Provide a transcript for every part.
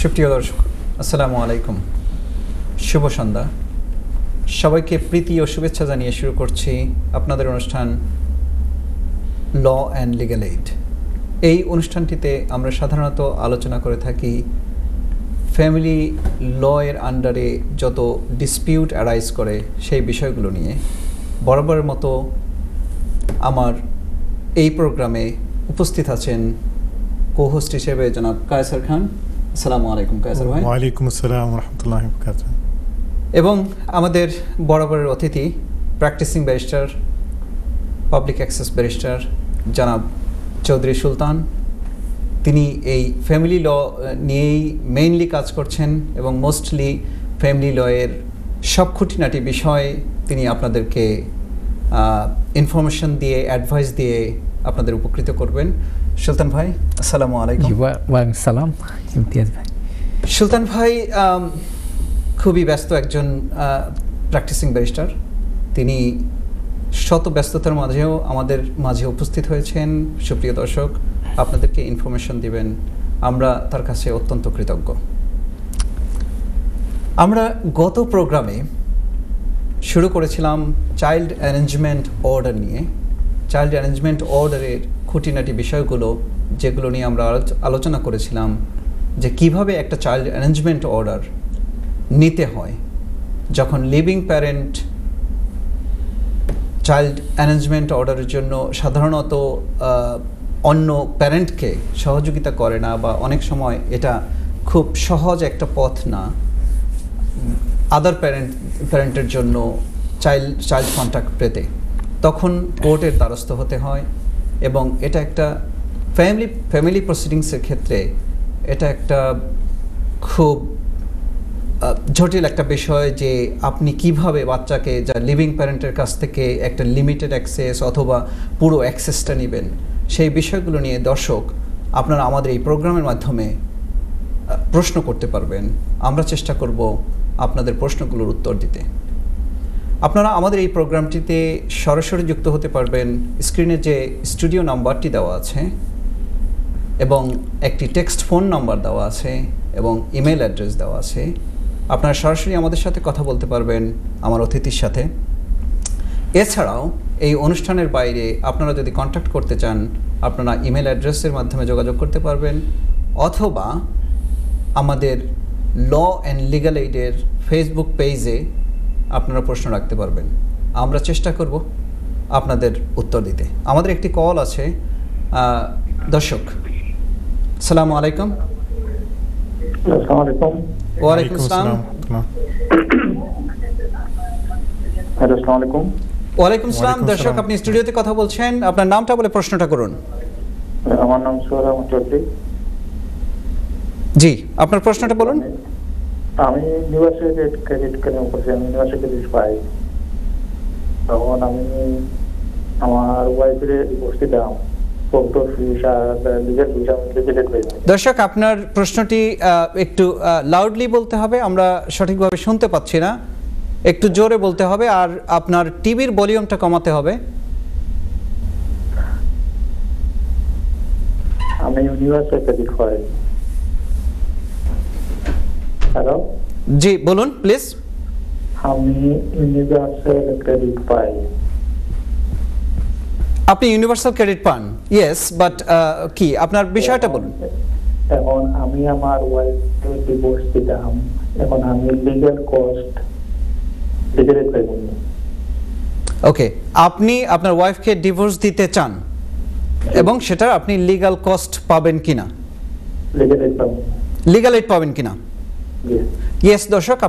সুপ্রিয় দর্শক, আসসালামু আলাইকুম, শুভ সন্ধ্যা। সবাইকে প্রীতি ও শুভেচ্ছা জানিয়ে শুরু করছি আপনাদের অনুষ্ঠান ল অ্যান্ড লিগ্যাল এইড। এই অনুষ্ঠানটিতে আমরা সাধারণত আলোচনা করে থাকি ফ্যামিলি ল এর আন্ডারে যত ডিসপিউট অ্যারাইজ করে সেই বিষয়গুলো নিয়ে। বরাবরের মতো আমার এই প্রোগ্রামে উপস্থিত আছেন কো-হোস্ট হিসেবে জনাব কায়সার খান। আসসালামু আলাইকুম কায়সার ভাই। ওয়ালাইকুম আসসালাম ওয়া রাহমাতুল্লাহি ওয়া বারাকাতুহু। এবং আমাদের বরাবরের অতিথি practicing barrister, public access barrister জনাব চৌধুরী সুলতান। তিনি এই ফ্যামিলি ল নিয়েই মেইনলি কাজ করছেন এবং মোস্টলি ফ্যামিলি লয়ের সব খুঁটিনাটি বিষয় তিনি আপনাদেরকে ইনফরমেশন দিয়ে, অ্যাডভাইস দিয়ে আপনাদের উপকৃত করবেন। সুলতান ভাই, আসসালামু আলাইকুম। ওয়ালাইকুম আসসালাম ইমতিয়াজ ভাই। সুলতান ভাই খুবই ব্যস্ত একজন প্র্যাকটিসিং ব্যারিস্টার। তিনি শত ব্যস্ততার মাঝেও আমাদের মাঝে উপস্থিত হয়েছেন। সুপ্রিয় দর্শক, আপনাদেরকে ইনফরমেশন দিবেন, আমরা তার কাছে অত্যন্ত কৃতজ্ঞ। আমরা গত প্রোগ্রামে শুরু করেছিলাম চাইল্ড অ্যারেঞ্জমেন্ট অর্ডার নিয়ে। চাইল্ড অ্যারেঞ্জমেন্ট অর্ডারের খুঁটিনাটি বিষয়গুলো যেগুলো নিয়ে আমরা আলোচনা করেছিলাম, যে কিভাবে একটা চাইল্ড অ্যারেঞ্জমেন্ট অর্ডার নিতে হয় যখন লিভিং প্যারেন্ট চাইল্ড অ্যারেঞ্জমেন্ট অর্ডারের জন্য সাধারণত অন্য প্যারেন্টকে সহযোগিতা করে না, বা অনেক সময় এটা খুব সহজ একটা পথ না আদার প্যারেন্টের জন্য চাইল্ড কন্ট্যাক্ট পেতে। তখন কোর্টের দ্বারস্থ হতে হয় এবং এটা একটা ফ্যামিলি প্রসিডিংসের ক্ষেত্রে এটা একটা খুব জটিল একটা বিষয়, যে আপনি কিভাবে বাচ্চাকে যা লিভিং প্যারেন্টের কাছ থেকে একটা লিমিটেড অ্যাক্সেস অথবা পুরো অ্যাক্সেসটা নেবেন। সেই বিষয়গুলো নিয়ে দর্শক আপনারা আমাদের এই প্রোগ্রামের মাধ্যমে প্রশ্ন করতে পারবেন। আমরা চেষ্টা করব আপনাদের প্রশ্নগুলোর উত্তর দিতে। আপনারা আমাদের এই প্রোগ্রামটিতে সরাসরি যুক্ত হতে পারবেন। স্ক্রিনে যে স্টুডিও নাম্বারটি দেওয়া আছে এবং একটি টেক্সট ফোন নাম্বার দেওয়া আছে এবং ইমেল অ্যাড্রেস দেওয়া আছে। আপনারা সরাসরি আমাদের সাথে কথা বলতে পারবেন, আমার অতিথির সাথে। এছাড়াও এই অনুষ্ঠানের বাইরে আপনারা যদি কন্ট্যাক্ট করতে চান, আপনারা ইমেল অ্যাড্রেসের মাধ্যমে যোগাযোগ করতে পারবেন, অথবা আমাদের ল অ্যান্ড লিগ্যাল এইডের ফেসবুক পেজে আপনারা প্রশ্ন রাখতে পারবেন। আমরা চেষ্টা করব আপনাদের উত্তর দিতে। আমাদের একটি কল আছে। দর্শক, আসসালামু আলাইকুম। আসসালামু আলাইকুম। ওয়ালাইকুম আসসালাম। হ্যালো, আসসালামু আলাইকুম। ওয়ালাইকুম আসসালাম। দর্শক, আপনি স্টুডিওতে কথা বলছেন, আপনার নামটা বলে প্রশ্নটা করুন। আমার নাম সোহেল আহমদ চৌধুরী। জি, আপনার প্রশ্নটা বলুন। আমি ইউনিভার্সিটি ক্রেডিট কার্ড করছি, আমি ইউনিভার্সিটি পাই। তখন আমি আমার ওয়াইফের ডিভোর্স দিতাম। দর্শক, আপনার প্রশ্নটি একটু লাউডলি বলতে হবে, আমরা সঠিকভাবে শুনতে পাচ্ছি না। একটু জোরে বলতে হবে, আর আপনার টিভির ভলিউমটা কমাতে হবে। আমি ইউনিভার্সিটি পাই। হ্যালো, জি বলুন প্লিজ। আমি ইউনিভার্সিটি ক্রেডিট পাই। আপনি ইউনিভার্সাল ক্রেডিট পান? ইয়েস, বাট কি আপনার বিষয়টা বলুন। এখন আমি আমার ওয়াইফকে ডিভোর্স দিতাম, এখন আমি লিগ্যাল কস্ট লিগ্যাল পাইব। ওকে, আপনি আপনার ওয়াইফকে ডিভোর্স দিতে চান এবং সেটা আপনি লিগ্যাল কস্ট পাবেন কিনা, লিগ্যাল এইড পাবেন কিনা? ইয়েস দর্শক,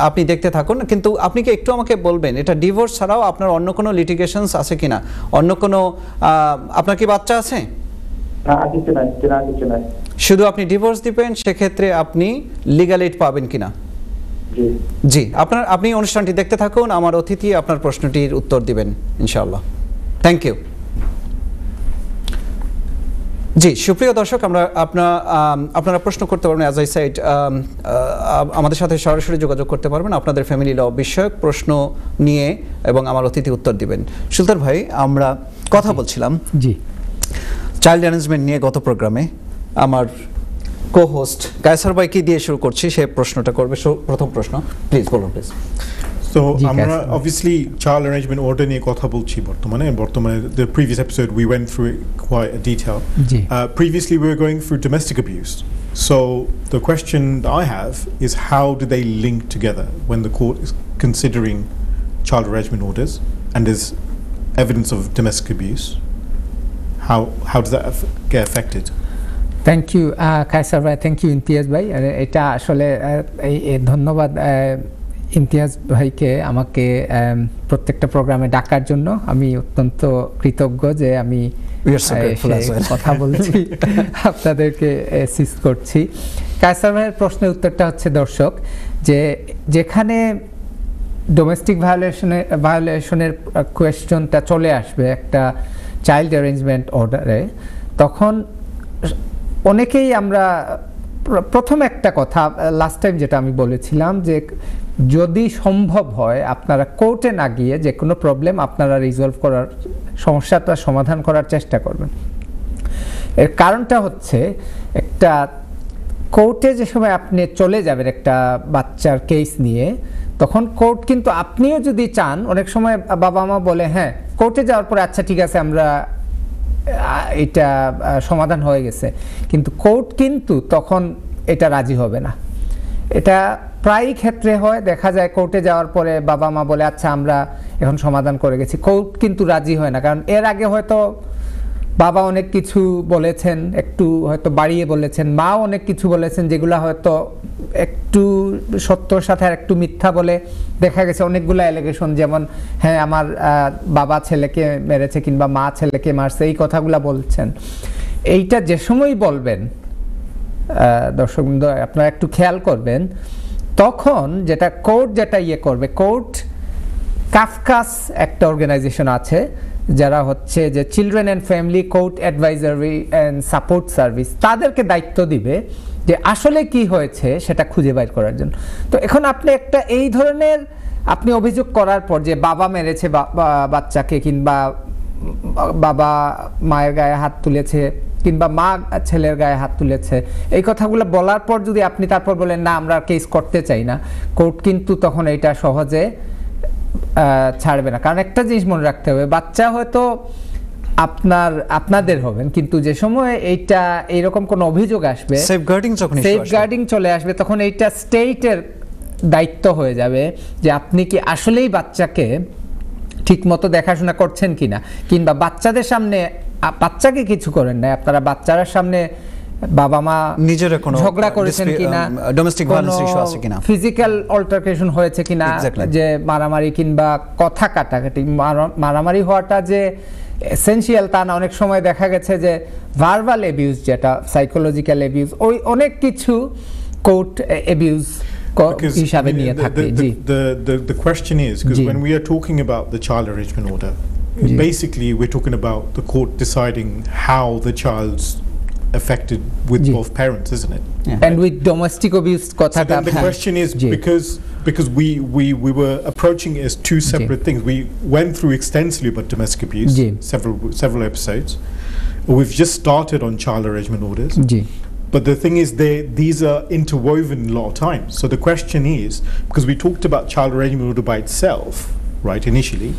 আপনি দেখতে থাকুন, কিন্তু আপনি কি একটু আমাকে বলবেন এটা ডিভোর্স ছাড়াও আপনার অন্য কোনো লিটিগেশনস আছে কিনা? অন্য কোনো আপনার কি বাচ্চা আছে? না, কিছু নাই। শুধু আপনি ডিভোর্স দিবেন, সেক্ষেত্রে আপনি লিগ্যাল এইড পাবেন কিনা? জি, আপনি অনুষ্ঠানটি দেখতে থাকুন, আমার অতিথি আপনার প্রশ্নটির উত্তর দিবেন ইনশাআল্লাহ। Thank you. জি, সুপ্রিয় দর্শক, আপনারা প্রশ্ন করতে পারবেন। অ্যাজ আই সাইড, আমাদের সাথে সরাসরি যোগাযোগ করতে পারবেন আপনাদের ফ্যামিলি ল বিষয়ক প্রশ্ন নিয়ে, এবং আমার অতিথি উত্তর দিবেন। সুলতান ভাই, আমরা কথা বলছিলাম জি চাইল্ড অ্যারেঞ্জমেন্ট নিয়ে গত প্রোগ্রামে। আমার কো-হোস্ট কায়সার ভাইকে দিয়ে শুরু করছি, সে প্রশ্নটা করবে। প্রথম প্রশ্ন প্লিজ বলুন প্লিজ। So জি, আমরা Kaisar. obviously child arrangement order নিয়ে কথা বলছি বর্তমানে the previous episode we went through it quite in detail. G Previously we were going through domestic abuse. So the question that I have is how do they link together when the court is considering child arrangement orders and there's evidence of domestic abuse? How does that get affected? Thank you Kaiser ভাই, thank you Imtiaz ভাই। এটা আসলে ধন্যবাদ ইমতিয়াজ ভাইকে আমাকে প্রত্যেকটা প্রোগ্রামে ডাকার জন্য। আমি অত্যন্ত কৃতজ্ঞ যে আমি We are so grateful as well. কথা বলছি, আপনাদেরকে অ্যাসিস্ট করছি। কায়সার ভাইয়ের প্রশ্নের উত্তরটা হচ্ছে দর্শক, যে যেখানে ডোমেস্টিক ভায়োলেশনের কোয়েশ্চনটা চলে আসবে একটা চাইল্ড অ্যারেঞ্জমেন্ট অর্ডারে, তখন অনেকেই আমরা প্রথম একটা কথা লাস্ট টাইম যেটা আমি বলেছিলাম, যে যদি সম্ভব হয় আপনারা কোর্টে না গিয়ে যে কোনো প্রবলেম আপনারা রিজলভ করার, সমস্যাটা সমাধান করার চেষ্টা করবেন। এর কারণটা হচ্ছে, একটা কোর্টে যে সময় আপনি চলে যাবেন একটা বাচ্চার কেস নিয়ে, তখন কোর্ট কিন্তু আপনিও যদি চান, অনেক সময় বাবা মা বলে হ্যাঁ কোর্টে যাওয়ার পরে আচ্ছা ঠিক আছে আমরা এটা সমাধান হয়ে গেছে, কিন্তু কোর্ট কিন্তু তখন এটা রাজি হবে না। এটা প্রায় ক্ষেত্রে হয়, দেখা যায় কোর্টে যাওয়ার পরে বাবা মা বলে আচ্ছা আমরা এখন সমাধান করে গেছি, কোর্ট কিন্তু রাজি হয় না। কারণ এর আগে হয়তো বাবা অনেক কিছু বলেছেন, একটু হয়তো বাড়িয়ে বলেছেন, মাও অনেক কিছু বলেছেন যেগুলো হয়তো একটু সত্যর সাথে আর একটু মিথ্যা বলে দেখা গেছে অনেকগুলো অ্যালিগেশন, যেমন হ্যাঁ আমার বাবা ছেলেকে মেরেছে কিংবা মা ছেলেকে মারছে, এই কথাগুলো বলছেন। এইটা যে সময় বলবেন দর্শকবৃন্দ আপনারা একটু খেয়াল করবেন, তখন যেটা কোর্ট যেটা করবে, কোর্ট কাফকাস একটা অর্গানাইজেশন আছে যারা হচ্ছে যে children and family court advisory and support service, তাদেরকে দায়িত্ব দিবে যে আসলে কি হয়েছে সেটা খুঁজে বের করার জন্য। তো এখন আপনি একটা এই ধরনের আপনি অভিযোগ করার পর যে বাবা মেরেছে বাচ্চাকে, কিংবা বাবা মায়ের গায়ে হাত তুলেছে, কিংবা মা ছেলের গায়ে হাত তুলেছে, এই কথাগুলো বলার পর যদি আপনি তারপর বলেন না আমরা কেস করতে চাই না, কোর্ট কিন্তু তখন এইটা সহজে ছাড়বে না। কারণ একটা জিনিস মনে রাখতে হবে, বাচ্চা হয়তো আপনাদের হবেন, কিন্তু যে সময় এইটা এইরকম কোনো অভিযোগ আসবে, সেফগার্ডিং চলে আসবে, তখন এইটা স্টেটের দায়িত্ব হয়ে যাবে যে আপনি কি আসলেই বাচ্চাকে ঠিক মতো দেখাশোনা করছেন কিনা, কিংবা বাচ্চাদের সামনে বাচ্চাকে কিছু করেন না, আপনারা বাচ্চাদের সামনে বাবা মা নিজেরা কোনো ঝগড়া করেছেন কিনা, ডোমেস্টিক ভায়োলেন্স ইস্যু আছে কিনা, ফিজিক্যাল অল্টারকেশন হয়েছে কিনা, যে মারামারি কিংবা কথা কাটাকাটি। মারামারি হওয়াটা যে এসেনশিয়াল তা না, অনেক সময় দেখা গেছে যে ভার্বাল অ্যাবিউজ, যেটা সাইকোলজিক্যাল অ্যাবিউজ, ওই অনেক কিছু কোর্ট অ্যাবিউজ হিসাবে নিয়ে থাকে। জি, the question is, because when we are talking about the child arrangement order, basically we're talking about the court deciding how the child's affected with both parents, isn't it? And with domestic abuse so then the question is, because we were approaching it as two separate things. We went through extensively about domestic abuse, several episodes. We've just started on child arrangement orders. But the thing is, these are interwoven a lot of times. So the question is, because we talked about child arrangement order by itself, right, initially,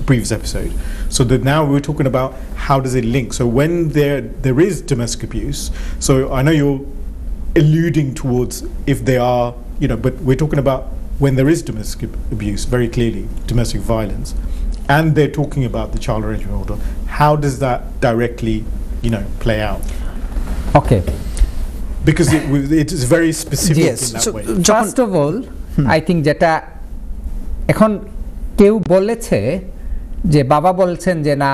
previous episode. So that now we're talking about how does it link. So when there is domestic abuse, so I know you're alluding towards if they are, but we're talking about when there is domestic abuse, very clearly, domestic violence, and they're talking about the child arrangement order. How does that directly, play out? Okay. Because it is very specific in that way. First of all, I think যেটা এখন কেউ বলেছে যে বাবা বলছেন যে না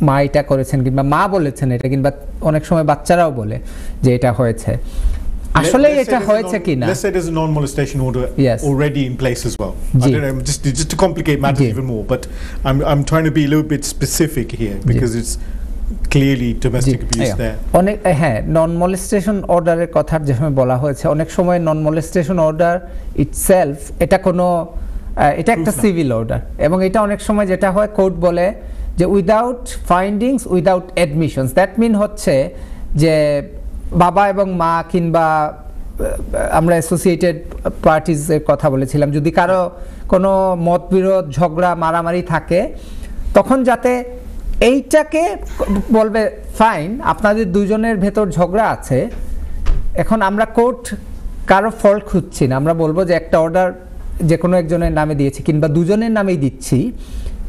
মা এটা করেছেন, কিংবা মা বলেছেন এটা, কিংবা অনেক সময় বাচ্চারাও বলে যে এটা হয়েছে, আসলে এটা হয়েছে কিনা। Let's say there's a non-molestation order already in place as well. I don't know, just to complicate matters even more, but I'm trying to be a little bit specific here because it's clearly domestic abuse there. অনেক নন molestation অর্ডারের কথা যেভাবে বলা হয়েছে, অনেক সময় নন molestation order itself এটা কোনো এটা একটা সিভিল অর্ডার, এবং এটা অনেক সময় যেটা হয় কোর্ট বলে যে without findings without admissions, that mean হচ্ছে যে বাবা এবং মা কিংবা আমরা অ্যাসোসিয়েটেড পার্টিজের কথা বলেছিলাম, যদি কারো কোনো মতবিরোধ, ঝগড়া, মারামারি থাকে, তখন যাতে এইটাকে বলবে ফাইন, আপনাদের দুজনের ভেতর ঝগড়া আছে, এখন আমরা কোর্ট কারো ফল্ট খুঁজছি না, আমরা বলবো যে একটা অর্ডার যে কোনো একজনের নামে দিয়েছি কিংবা দুজনের নামেই দিচ্ছি,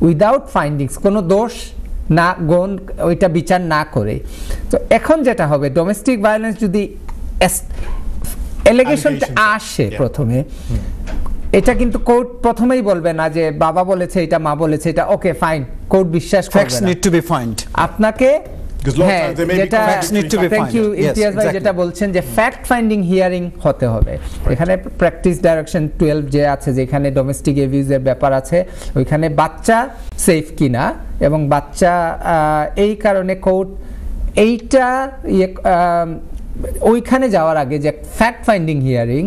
উইদাউট ফাইন্ডিংস, কোনো দোষ না গুণ ওইটা বিচার না করে। তো এখন যেটা হবে, ডোমেস্টিক ভায়োলেন্স যদি এলিগেশনটা আসে প্রথমে, এটা কিন্তু কোর্ট প্রথমেই বলবে না যে বাবা বলেছে এটা, মা বলেছে এটা, ওকে ফাইন, কোর্ট বিশ্বাস করবে না। Facts need to be found. আপনাকে যেটা বলছেন যে ফ্যাক্ট ফাইন্ডিং হিয়ারিং হতে হবে। এখানে প্র্যাকটিস ডাইরেকশন 12 যে আছে, যেখানে ডোমেস্টিক অ্যাবিউজের ব্যাপার আছে, ওইখানে বাচ্চা সেফ কিনা এবং বাচ্চা এই কারণে কোর্ট এইটা ওইখানে যাওয়ার আগে যে ফ্যাক্ট ফাইন্ডিং হিয়ারিং,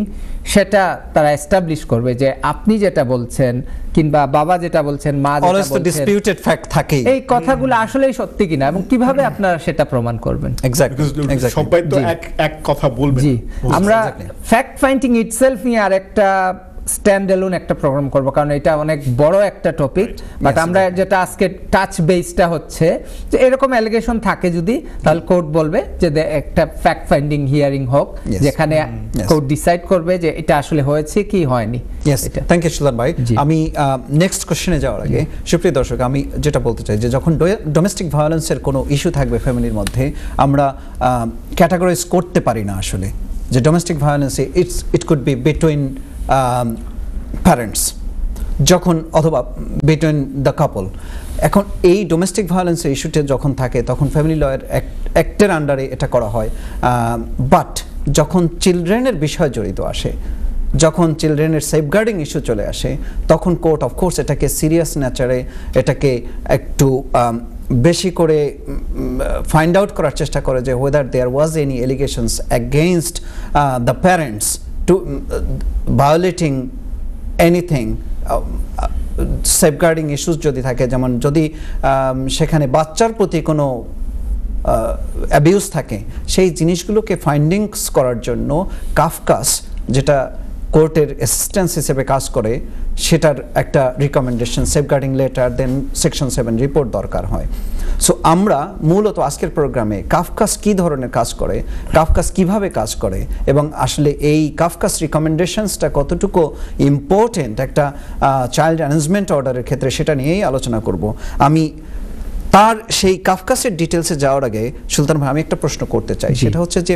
সেটা তারা এস্টাবলিশ করবে যে আপনি যেটা বলছেন কিংবা বাবা যেটা বলছেন, মা যেটা বলছেন, ডিসপিউটেড ফ্যাক্ট থাকে, এই কথাগুলো আসলেই সত্যি কিনা এবং কিভাবে আপনারা সেটা প্রমাণ করবেন। এক্স্যাক্টলি, সবাই তো এক কথা বলবে। জি, আমরা ফ্যাক্ট ফাইন্ডিং ইটসেলফ নিয়ে আরেকটা স্ট্যান্ড অ্যালোন একটা প্রোগ্রাম করব, কারণ এটা অনেক বড় একটা টপিক। বাট আমরা যেটা আজকে টাচ বেসটা হচ্ছে যে এরকম অ্যালিগেশন থাকে যদি, তাহলে কোর্ট বলবে যে একটা ফ্যাক্ট ফাইন্ডিং হিয়ারিং হোক, যেখানে কোর্ট ডিসাইড করবে যে এটা আসলে হয়েছে কি হয়নি। থ্যাংক ইউ সুলতান ভাই। আমি নেক্সট কোশ্চেনে যাওয়ার আগে, সুপ্রিয় দর্শক, আমি যেটা বলতে চাই যে যখন ডোমেস্টিক ভায়োলেন্সের কোনো ইস্যু থাকবে ফ্যামিলির মধ্যে, আমরা ক্যাটাগরাইজ করতে পারি না আসলে যে domestic violence it could be between parents, যখন অথবা বিটুইন দ্য কাপল। এখন এই ডোমেস্টিক ভায়োলেন্সের ইস্যুটা যখন থাকে, তখন ফ্যামিলি লয়ার অ্যাক্টের আন্ডারে এটা করা হয়। বাট যখন চিলড্রেনের বিষয় জড়িত আসে, যখন চিলড্রেনের সেফগার্ডিং ইস্যু চলে আসে, তখন কোর্ট অফকোর্স এটাকে সিরিয়াস নেচারে, এটাকে একটু বেশি করে ফাইন্ড আউট করার চেষ্টা করে যে whether there was any allegations against the parents to violating anything, safeguarding issues যদি থাকে, যেমন যদি সেখানে বাচ্চার প্রতি কোনো অ্যাবিউজ থাকে, সেই জিনিসগুলোকে ফাইন্ডিংস করার জন্য কাফকাস, যেটা কোর্টের অ্যাসিস্ট্যান্স হিসেবে কাজ করে, সেটার একটা রিকমেন্ডেশন, সেফগার্ডিং লেটার, দেন সেকশন 7 রিপোর্ট দরকার হয়। সো আমরা মূলত আজকের প্রোগ্রামে কাফকাস কী ধরনের কাজ করে, কাফকাস কিভাবে কাজ করে এবং আসলে এই কাফকাস রিকমেন্ডেশনসটা কতটুকু ইম্পর্টেন্ট একটা চাইল্ড অ্যারেঞ্জমেন্ট অর্ডারের ক্ষেত্রে, সেটা নিয়েই আলোচনা করব। আমি তার সেই কাফকাসের ডিটেলসে যাওয়ার আগে সুলতান ভাই, আমি একটা প্রশ্ন করতে চাই, সেটা হচ্ছে যে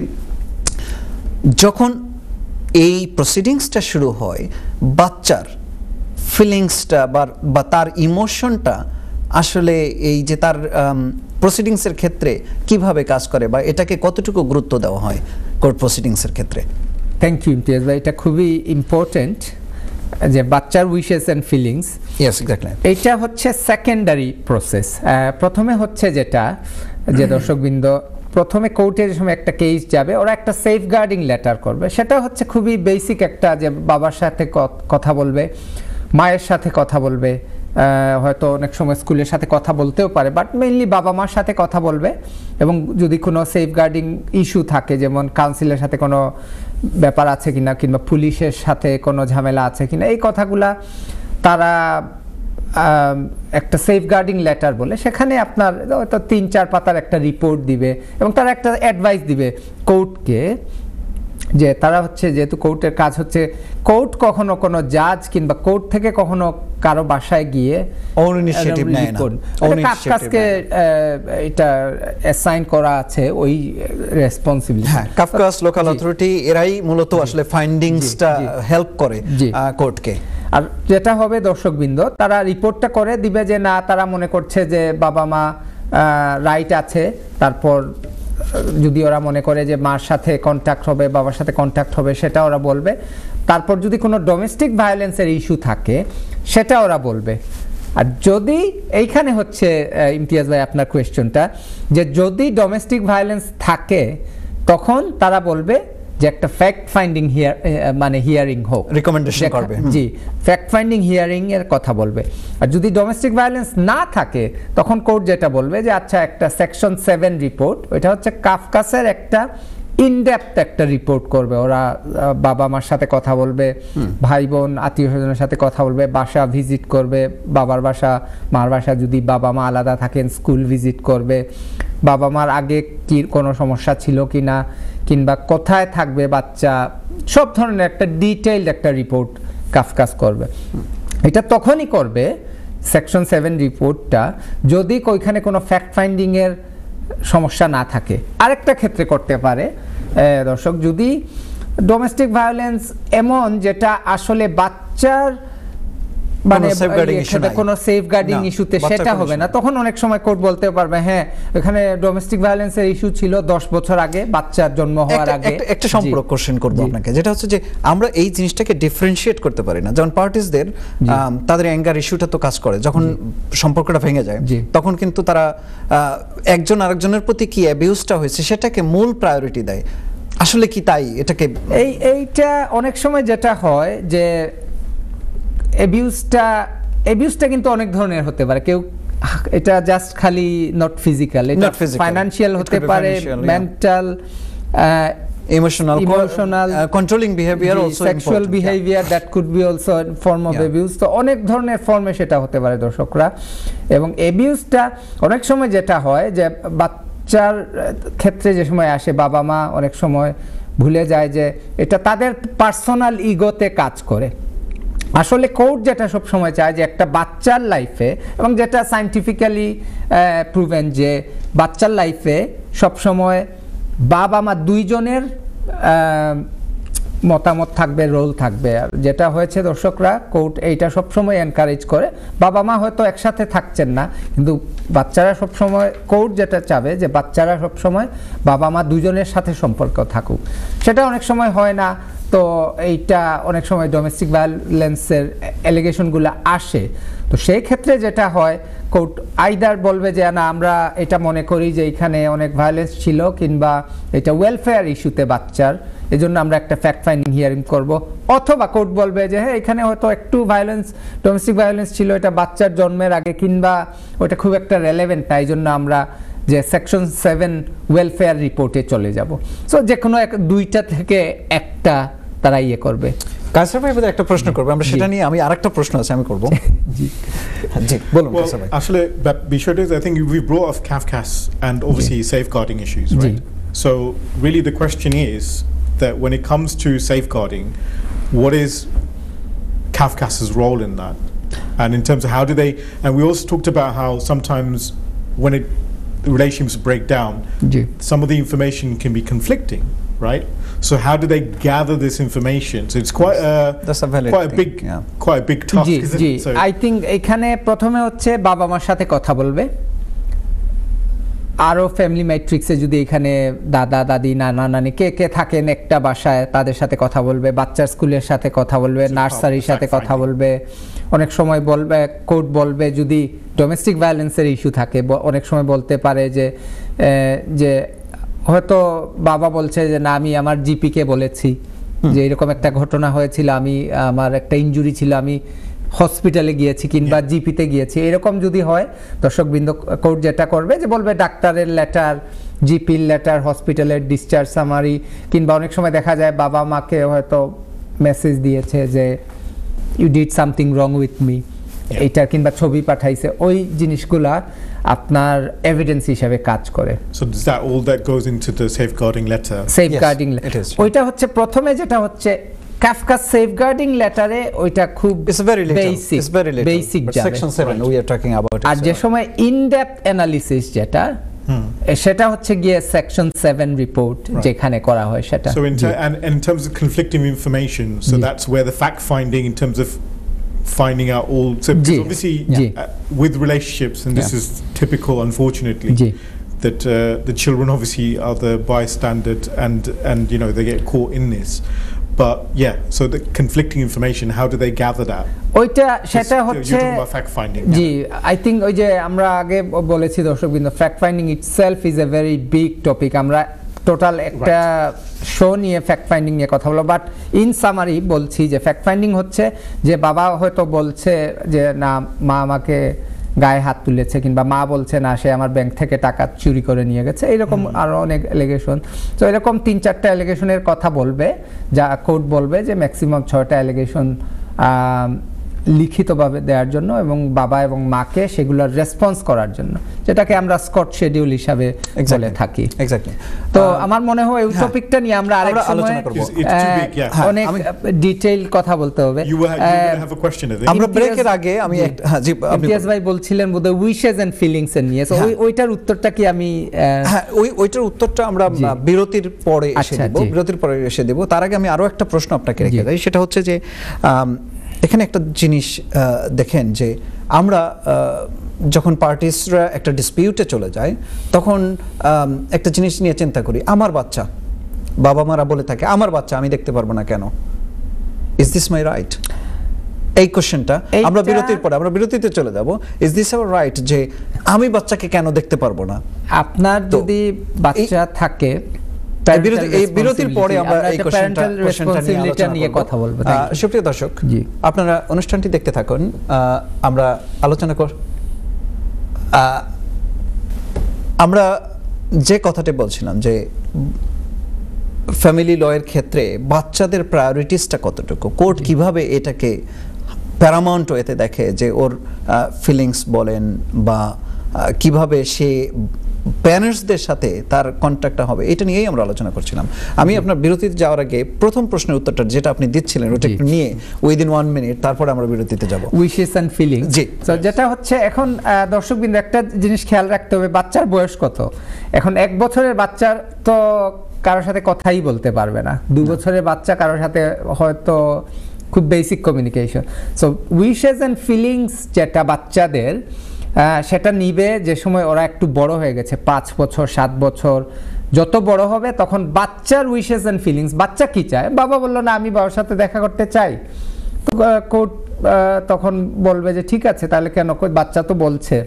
যখন এই প্রসিডিংসটা শুরু হয়, বাচ্চার ফিলিংসটা বা তার ইমোশনটা আসলে এই যে তার প্রসিডিংসের ক্ষেত্রে কিভাবে কাজ করে বা এটাকে কতটুকু গুরুত্ব দেওয়া হয় কোর্ট প্রসিডিংসের ক্ষেত্রে? থ্যাংক ইউ ইমতিয়াজ ভাই, এটা খুবই ইম্পর্টেন্ট যে বাচ্চার wishes and feelings. Yes, exactly. এইটা হচ্ছে সেকেন্ডারি প্রসেস। প্রথমে হচ্ছে যেটা যে দর্শকবৃন্দ, প্রথমে কোর্টের সময় একটা কেস যাবে, ওরা একটা সেফগার্ডিং লেটার করবে, সেটা হচ্ছে খুবই বেসিক একটা, যে বাবার সাথে কথা বলবে, মায়ের সাথে কথা বলবে, হয়তো অনেক সময় স্কুলের সাথে কথা বলতেও পারে, বাট মেইনলি বাবা মার সাথে কথা বলবে। এবং যদি কোনো সেফগার্ডিং ইস্যু থাকে, যেমন কাউন্সিলের সাথে কোনো ব্যাপার আছে কিনা কিংবা পুলিশের সাথে কোনো ঝামেলা আছে কিনা, এই কথাগুলা তারা একটা সেফগার্ডিং লেটার বলে, সেখানে আপনার হয়তো 3-4 পাতার একটা রিপোর্ট দিবে এবং তারা একটা অ্যাডভাইস দিবে কোর্টকে, যে তারা হচ্ছে, যেহেতু কোর্টের কাজ হচ্ছে, কোর্ট কখনো কোনো জাজ কিংবা কোর্ট থেকে কখনো কারো বাসায় গিয়ে ইনিশিয়েটিভ নেয় না, কাফকাসকে এটা অ্যাসাইন করা আছে ওই রেসপন্সিবিলিটি। হ্যাঁ, কাফকাস, লোকাল অথরিটি, এরাই মূলত আসলে ফাইন্ডিংসটা হেল্প করে কোর্টকে। আর যেটা হবে দর্শকবৃন্দ, তারা রিপোর্টটা করে দিবে যে না, তারা মনে করছে যে বাবা মা রাইট আছে, তারপর যদি ওরা মনে করে যে মার সাথে কন্ট্যাক্ট হবে, বাবার সাথে কন্ট্যাক্ট হবে, সেটা ওরা বলবে। তারপর যদি কোনো ডোমেস্টিক ভায়োলেন্সের ইস্যু থাকে, সেটা ওরা বলবে। আর যদি এইখানে হচ্ছে ইমতিয়াজ ভাই আপনার কোয়েশ্চনটা, যে যদি ডোমেস্টিক ভায়োলেন্স থাকে, তখন তারা বলবে যে একটা ফ্যাক্ট ফাইন্ডিং হিয়ারিং হোক, রিকমেন্ডেশন করবে। জি, ফ্যাক্ট ফাইন্ডিং হিয়ারিং এর কথা বলবে। আর যদি ডোমেস্টিক ভায়োলেন্স না থাকে, তখন কোর্ট যেটা বলবে যে আচ্ছা, একটা সেকশন 7 রিপোর্ট, ওইটা হচ্ছে কাফকাসের একটা ইনডেপথ একটা রিপোর্ট করবে। ওরা বাবা মার সাথে কথা বলবে, ভাই বোন আত্মীয় স্বজনের সাথে কথা বলবে, বাসা ভিজিট করবে, বাবার বাসা মার বাসা, যদি বাবা মা আলাদা থাকেন স্কুল ভিজিট করবে, বাবা মার আগে কি কোনো সমস্যা ছিল কিনা, কিংবা কোথায় থাকবে বাচ্চা, সব ধরনের একটা ডিটেইলড একটা রিপোর্ট কাফকাস করবে। এটা তখনই করবে সেকশন 7 রিপোর্টটা যদি ওইখানে কোনো ফ্যাক্ট ফাইন্ডিং এর সমস্যা না থাকে। আরেকটা ক্ষেত্রে করতে পারে দর্শক, যদি ডোমেস্টিক ভায়োলেন্স এমন যেটা আসলে বাচ্চার মানে কোনো সেফগার্ডিং ইস্যুতে সেটা হবে না, তখন অনেক সময় কোর্ট বলতে পারবে হ্যাঁ এখানে ডোমেস্টিক ভায়োলেন্সের ইস্যু ছিল 10 বছর আগে, বাচ্চার জন্ম হওয়ার আগে। একটা সম্পর্ক কোশ্চেন করব আপনাকে, যেটা হচ্ছে যে আমরা এই জিনিসটাকে ডিফারেন্সিয়েট করতে পারি না। যেমন পার্টিসদের তাদের অ্যাঙ্গার ইস্যুটা তো কাজ করে, যখন সম্পর্কটা ভেঙে যায় তখন কিন্তু তারা একজন আরেকজনের প্রতি কি অ্যাবিউজটা হয়েছে সেটাকে মূল প্রায়োরিটি দেয়। আসলে কি তাই? এটাকে এইটা অনেক সময় যেটা হয় যে অ্যাবিউজটা কিন্তু অনেক ধরনের হতে পারে। কেউ এটা জাস্ট খালি নট ফিজিক্যাল, এটা ফাইনান্সিয়াল হতে পারে, mental, emotional controlling behavior, also sexual behavior that could be also a form of abuse. তো অনেক ধরনের ফর্মে সেটা হতে পারে দর্শকরা। এবং অ্যাবিউজটা অনেক সময় যেটা হয় যে বাচ্চার ক্ষেত্রে যে সময় আসে, বাবা মা অনেক সময় ভুলে যায় যে এটা তাদের পার্সোনাল ইগোতে কাজ করে। আসলে কোর্ট যেটা সব সময় চায় যে একটা বাচ্চার লাইফে, এবং যেটা সায়েন্টিফিক্যালি প্রুভেন যে বাচ্চার লাইফে সব সময় বাবা মা দুইজনের মতামত থাকবে, রোল থাকবে। যেটা হয়েছে দর্শকরা, কোর্ট এইটা সবসময় এনকারেজ করে। বাবা মা হয়তো একসাথে থাকছেন না, কিন্তু বাচ্চারা সবসময়, কোর্ট যেটা চাবে যে বাচ্চারা সবসময় বাবা মা দুজনের সাথে সম্পর্ক থাকুক। সেটা অনেক সময় হয় না, তো এইটা অনেক সময় ডোমেস্টিক ভায়োলেন্সের অ্যালিগেশনগুলো আসে। তো সেই ক্ষেত্রে যেটা হয়, কোর্ট আইদার বলবে যে না আমরা এটা মনে করি যে এখানে অনেক ভায়োলেন্স ছিল, কিংবা এটা ওয়েলফেয়ার ইস্যুতে বাচ্চার, এজন্য আমরা একটা ফ্যাক্ট ফাইন্ডিং হিয়ারিং করব। অথবা কোর্ট বলবে যে হ্যাঁ এখানে হয়তো একটু ভায়োলেন্স, ডোমেস্টিক ভায়োলেন্স ছিল, এটা বাচ্চার জন্মের আগে, কিংবা ওটা খুব একটা রেলেভেন্ট না, এই জন্য আমরা যে সেকশন 7 ওয়েলফেয়ার রিপোর্টে চলে যাব। সো যে কোনো দুইটা থেকে একটা তারা ইয়ে করবে। কায়সার ভাই একটা প্রশ্ন করবে, আমরা সেটা নিয়ে আমি আরেকটা প্রশ্ন আছে আমি করব। জি জি বলুন কায়সার ভাই। আসলে বিষয়টা I think we brought up CAFCAS and obviously safeguarding issues, right? So really the question is that when it comes to safeguarding, what is CAFCAS's role in that? And in terms of how do they, and we also talked about how sometimes when relationships break down, some of the information can be conflicting, right? So how do they gather this information? So it's quite a big task, isn't it? So I think এখানে প্রথমে হচ্ছে বাবা মার সাথে কথা বলবে, আরো family ম্যাট্রিক্সে যদি এখানে দাদা দাদি নানা নানি কে কে থাকেন একটা বাসায়, তাদের সাথে কথা বলবে, বাচ্চার স্কুলের সাথে কথা বলবে, নার্সারির সাথে কথা বলবে। অনেক সময় বলবে, কোর্ট বলবে যদি ডোমেস্টিক ভায়োলেন্সের ইস্যু থাকে, অনেক সময় বলতে পারে যে হয়তো বাবা বলছে যে না আমি আমার জিপিকে বলেছি যে এরকম একটা ঘটনা হয়েছিল, আমি আমার একটা ইনজুরি ছিল, আমি হসপিটালে গিয়েছি কিংবা জিপিতে গিয়েছি, এরকম যদি হয় দর্শকবৃন্দ, কোর্ট যেটা করবে যে বলবে ডাক্তারের লেটার, জিপির লেটার, হসপিটালের ডিসচার্জ সামারি, কিংবা অনেক সময় দেখা যায় বাবা মাকে হয়তো মেসেজ দিয়েছে যে you did something wrong with me, এইটার কিংবা ছবি পাঠাইছে, ওই জিনিসগুলা আপনার এভিডেন্স হিসেবে কাজ করে। So does that all that goes into the safeguarding letter? Safeguarding letter ওইটা হচ্ছে প্রথমে যেটা হচ্ছে কাফকা সেফগার্ডিং লেটারে, ওইটা খুব basic section 7 we are talking about it. আর যে সময় ইন ডেপথ অ্যানালিসিস যেটা সেটা হচ্ছে গিয়ে সেকশন 7 রিপোর্ট যেখানে করা হয় সেটা। So and in terms of conflicting information, so that's where the fact finding in terms of finding out all, so obviously with relationships, and this is typical unfortunately, that the children obviously are the bystander and you know they get caught in this, but so the conflicting information, how do they gather that? ওইটা সেটা হচ্ছে fact finding. G I think ওই যে আমরা আগে বলেছি দর্শকবৃন্দ, fact finding itself is a very big topic. আমরা টোটাল একটা শো নিয়ে ফ্যাক্ট ফাইন্ডিং নিয়ে কথা বলবো, বাট ইন সামারি বলছি যে ফ্যাক্ট ফাইন্ডিং হচ্ছে যে বাবা হয়তো বলছে যে না মা আমাকে গায়ে হাত তুলেছে, কিংবা মা বলছে না সে আমার ব্যাংক থেকে টাকা চুরি করে নিয়ে গেছে, এরকম আরো অনেক অ্যালিগেশন। তো এরকম 3-4টা অ্যালিগেশনের কথা বলবে, যা কোর্ট বলবে যে ম্যাক্সিমাম 6টা অ্যালিগেশন লিখিতভাবে দেওয়ার জন্য এবং বাবা এবং মাকে সেগুলোর রেসপন্স করার জন্য, যেটাকে আমরা স্কট শিডিউল হিসাবে বলে থাকি। এক্স্যাক্টলি। তো আমার মনে হয় এই টপিকটা নিয়ে আমরা আরেক সময় অনেক ডিটেইল কথা বলতে হবে। আমরা ব্রেকের আগে আমি জি ইমতিয়াজ ভাই বলছিলেন বোধহয় উইশেস এন্ড ফিলিংস এর নিয়ে, সো ওইটার উত্তরটা কি আমি ওইটার উত্তরটা আমরা বিরতির পরে এসে দেব, বিরতির পরে এসে দেব। তার আগে আমি আরো একটা প্রশ্ন আপনাকে রেখে যাই, সেটা হচ্ছে যে এখানে একটা জিনিস দেখেন যে আমরা যখন পার্টিসরা একটা ডিসপিউটে চলে যায় তখন একটা জিনিস নিয়ে চিন্তা করি, আমার বাচ্চা, বাবা মারা বলে থাকে আমার বাচ্চা আমি দেখতে পারবো না কেন, ইজ দিস মাই রাইট? এই কোশ্চেনটা আমরা বিরতির পরে, আমরা বিরতিতে চলে যাব, ইজ দিস আওয়ার রাইট, যে আমি বাচ্চাকে কেন দেখতে পারবো না? আপনার যদি বাচ্চা থাকে, এই বিরতির পরে আমরা এই কোশ্চেনটা নিয়ে কথা বলবো। সুপ্রিয় দর্শক, আপনারা অনুষ্ঠানটি দেখতে থাকুন, আমরা আলোচনা আমরা যে কথাটি বলছিলাম যে ফ্যামিলি লয়ের ক্ষেত্রে বাচ্চাদের প্রায়োরিটিসটা কতটুকু, কোর্ট কিভাবে এটাকে প্যারামাউন্ট ওয়েতে দেখে, যে ওর ফিলিংস বলেন বা কিভাবে সে প্যারেন্টসদের সাথে তার কন্ট্যাক্টটা হবে, এটা নিয়েই আমরা আলোচনা করছিলাম। আমি আপনার বিরতিতে যাওয়ার আগে প্রথম প্রশ্নের উত্তরটা যেটা আপনি দিচ্ছিলেন ওটা একটু নিয়ে উইদিন 1 মিনিট, তারপরে আমরা বিরতিতে যাব। উইশেস এন্ড ফিলিংস, জি। তো যেটা হচ্ছে এখন দর্শকবৃন্দ একটা জিনিস খেয়াল রাখতে হবে, বাচ্চার বয়স কত। এখন 1 বছরের বাচ্চার তো কারোর সাথে কথাই বলতে পারবে না, 2 বছরের বাচ্চা কারোর সাথে হয়তো খুব basic communication. So wishes and feelings যেটা বাচ্চাদের, সেটা নিবে যে সময় ওরা একটু বড় হয়ে গেছে, 5 বছর 7 বছর, যত বড় হবে তখন বাচ্চার উইশেস এন্ড ফিলিংস, বাচ্চা কি চায়, বাবা বললো না আমি বাবার সাথে দেখা করতে চাই, তো কোর্ট তখন বলবে যে ঠিক আছে তাহলে কেন, বাচ্চা তো বলছে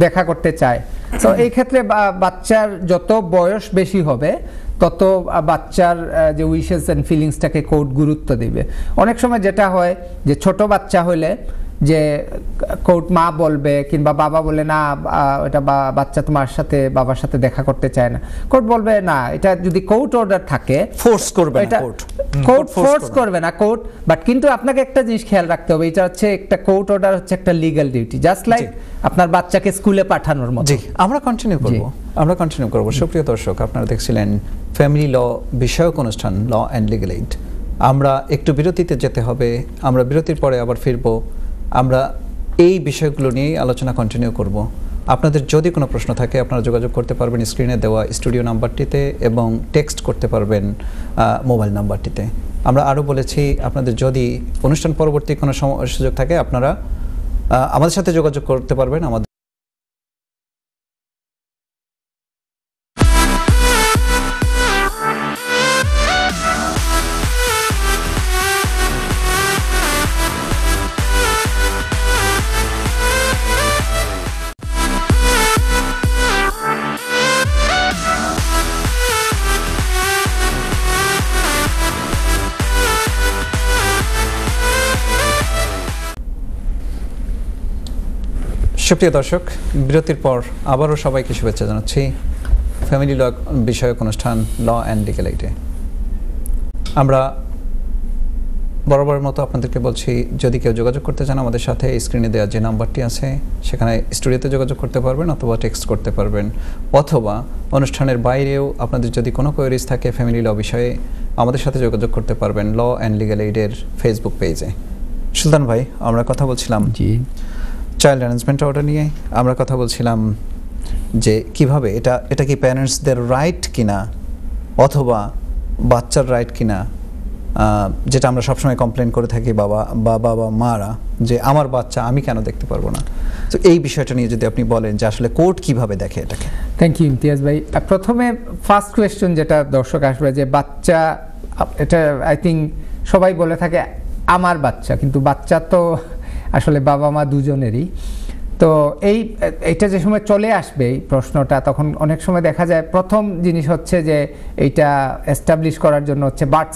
দেখা করতে চায়। তো এই ক্ষেত্রে বাচ্চার যত বয়স বেশি হবে তত বাচ্চার যে উইশেস এন্ড ফিলিংসটাকে কোর্ট গুরুত্ব দিবে। অনেক সময় যেটা হয় যে ছোট বাচ্চা হলে যে কোর্ট মা বলবে কিংবা বাবা বলে না এটা বাচ্চা তোমার সাথে বাবার সাথে দেখা করতে চায় না, কোর্ট বলবে না, এটা যদি কোর্ট অর্ডার থাকে ফোর্স করবে না কোর্ট, ফোর্স করবে না কোর্ট, বাট কিন্তু আপনাকে একটা জিনিস খেয়াল রাখতে হবে, এটা হচ্ছে একটা কোর্ট অর্ডার হচ্ছে একটা লিগ্যাল ডিউটি, জাস্ট লাইক আপনার বাচ্চাকে স্কুলে পাঠানোর মতো। জি, আমরা কন্টিনিউ করব। সুপ্রিয় দর্শক, আপনারা দেখছিলেন ফ্যামিলি ল বিষয়ক অনুষ্ঠান ল অ্যান্ড লিগ্যাল এইড। আমরা একটু বিরতিতে যেতে হবে, আমরা বিরতির পরে আবার ফিরবো, আমরা এই বিষয়গুলো নিয়েই আলোচনা কন্টিনিউ করব। আপনাদের যদি কোনো প্রশ্ন থাকে আপনারা যোগাযোগ করতে পারবেন স্ক্রিনে দেওয়া স্টুডিও নাম্বারটিতে এবং টেক্সট করতে পারবেন মোবাইল নাম্বারটিতে। আমরা আরও বলেছি আপনাদের যদি অনুষ্ঠান পরবর্তী কোনো সুযোগ থাকে আপনারা আমাদের সাথে যোগাযোগ করতে পারবেন। আমাদের সুপ্রিয় দর্শক, বিরতির পর আবারও সবাইকে শুভেচ্ছা জানাচ্ছি ফ্যামিলি ল বিষয়ক অনুষ্ঠান ল অ্যান্ড লিগ্যাল এইডে। আমরা বরাবরের মতো আপনাদেরকে বলছি, যদি কেউ যোগাযোগ করতে চান আমাদের সাথে স্ক্রিনে দেওয়া যে নাম্বারটি আছে সেখানে স্টুডিওতে যোগাযোগ করতে পারবেন অথবা টেক্সট করতে পারবেন, অথবা অনুষ্ঠানের বাইরেও আপনাদের যদি কোনো কোয়েরিজ থাকে ফ্যামিলি ল বিষয়ে আমাদের সাথে যোগাযোগ করতে পারবেন ল অ্যান্ড লিগ্যাল এইডের ফেসবুক পেজে। সুলতান ভাই, আমরা কথা বলছিলাম চাইল্ড অ্যারেঞ্জমেন্ট অর্ডার নিয়ে, আমরা কথা বলছিলাম যে কিভাবে এটা কি প্যারেন্টসদের রাইট কিনা অথবা বাচ্চার রাইট কিনা, যেটা আমরা সবসময় কমপ্লেন করে থাকি বাবা মারা, যে আমার বাচ্চা আমি কেন দেখতে পারবো না। তো এই বিষয়টা নিয়ে যদি আপনি বলেন যে আসলে কোর্ট কিভাবে দেখে এটাকে। থ্যাংক ইউ ইমতিয়াজ ভাই। প্রথমে ফার্স্ট কোয়েশ্চেন যেটা দর্শক আসবে যে বাচ্চা, এটা আই থিঙ্ক সবাই বলে থাকে আমার বাচ্চা, কিন্তু বাচ্চা তো আসলে বাবা মা দুজনেরই। তো এইটা যে সময় চলে আসবে এই প্রশ্নটা, তখন অনেক সময় দেখা যায় প্রথম জিনিস হচ্ছে যে এইটা এস্টাবলিশ করার জন্য হচ্ছে বার্থ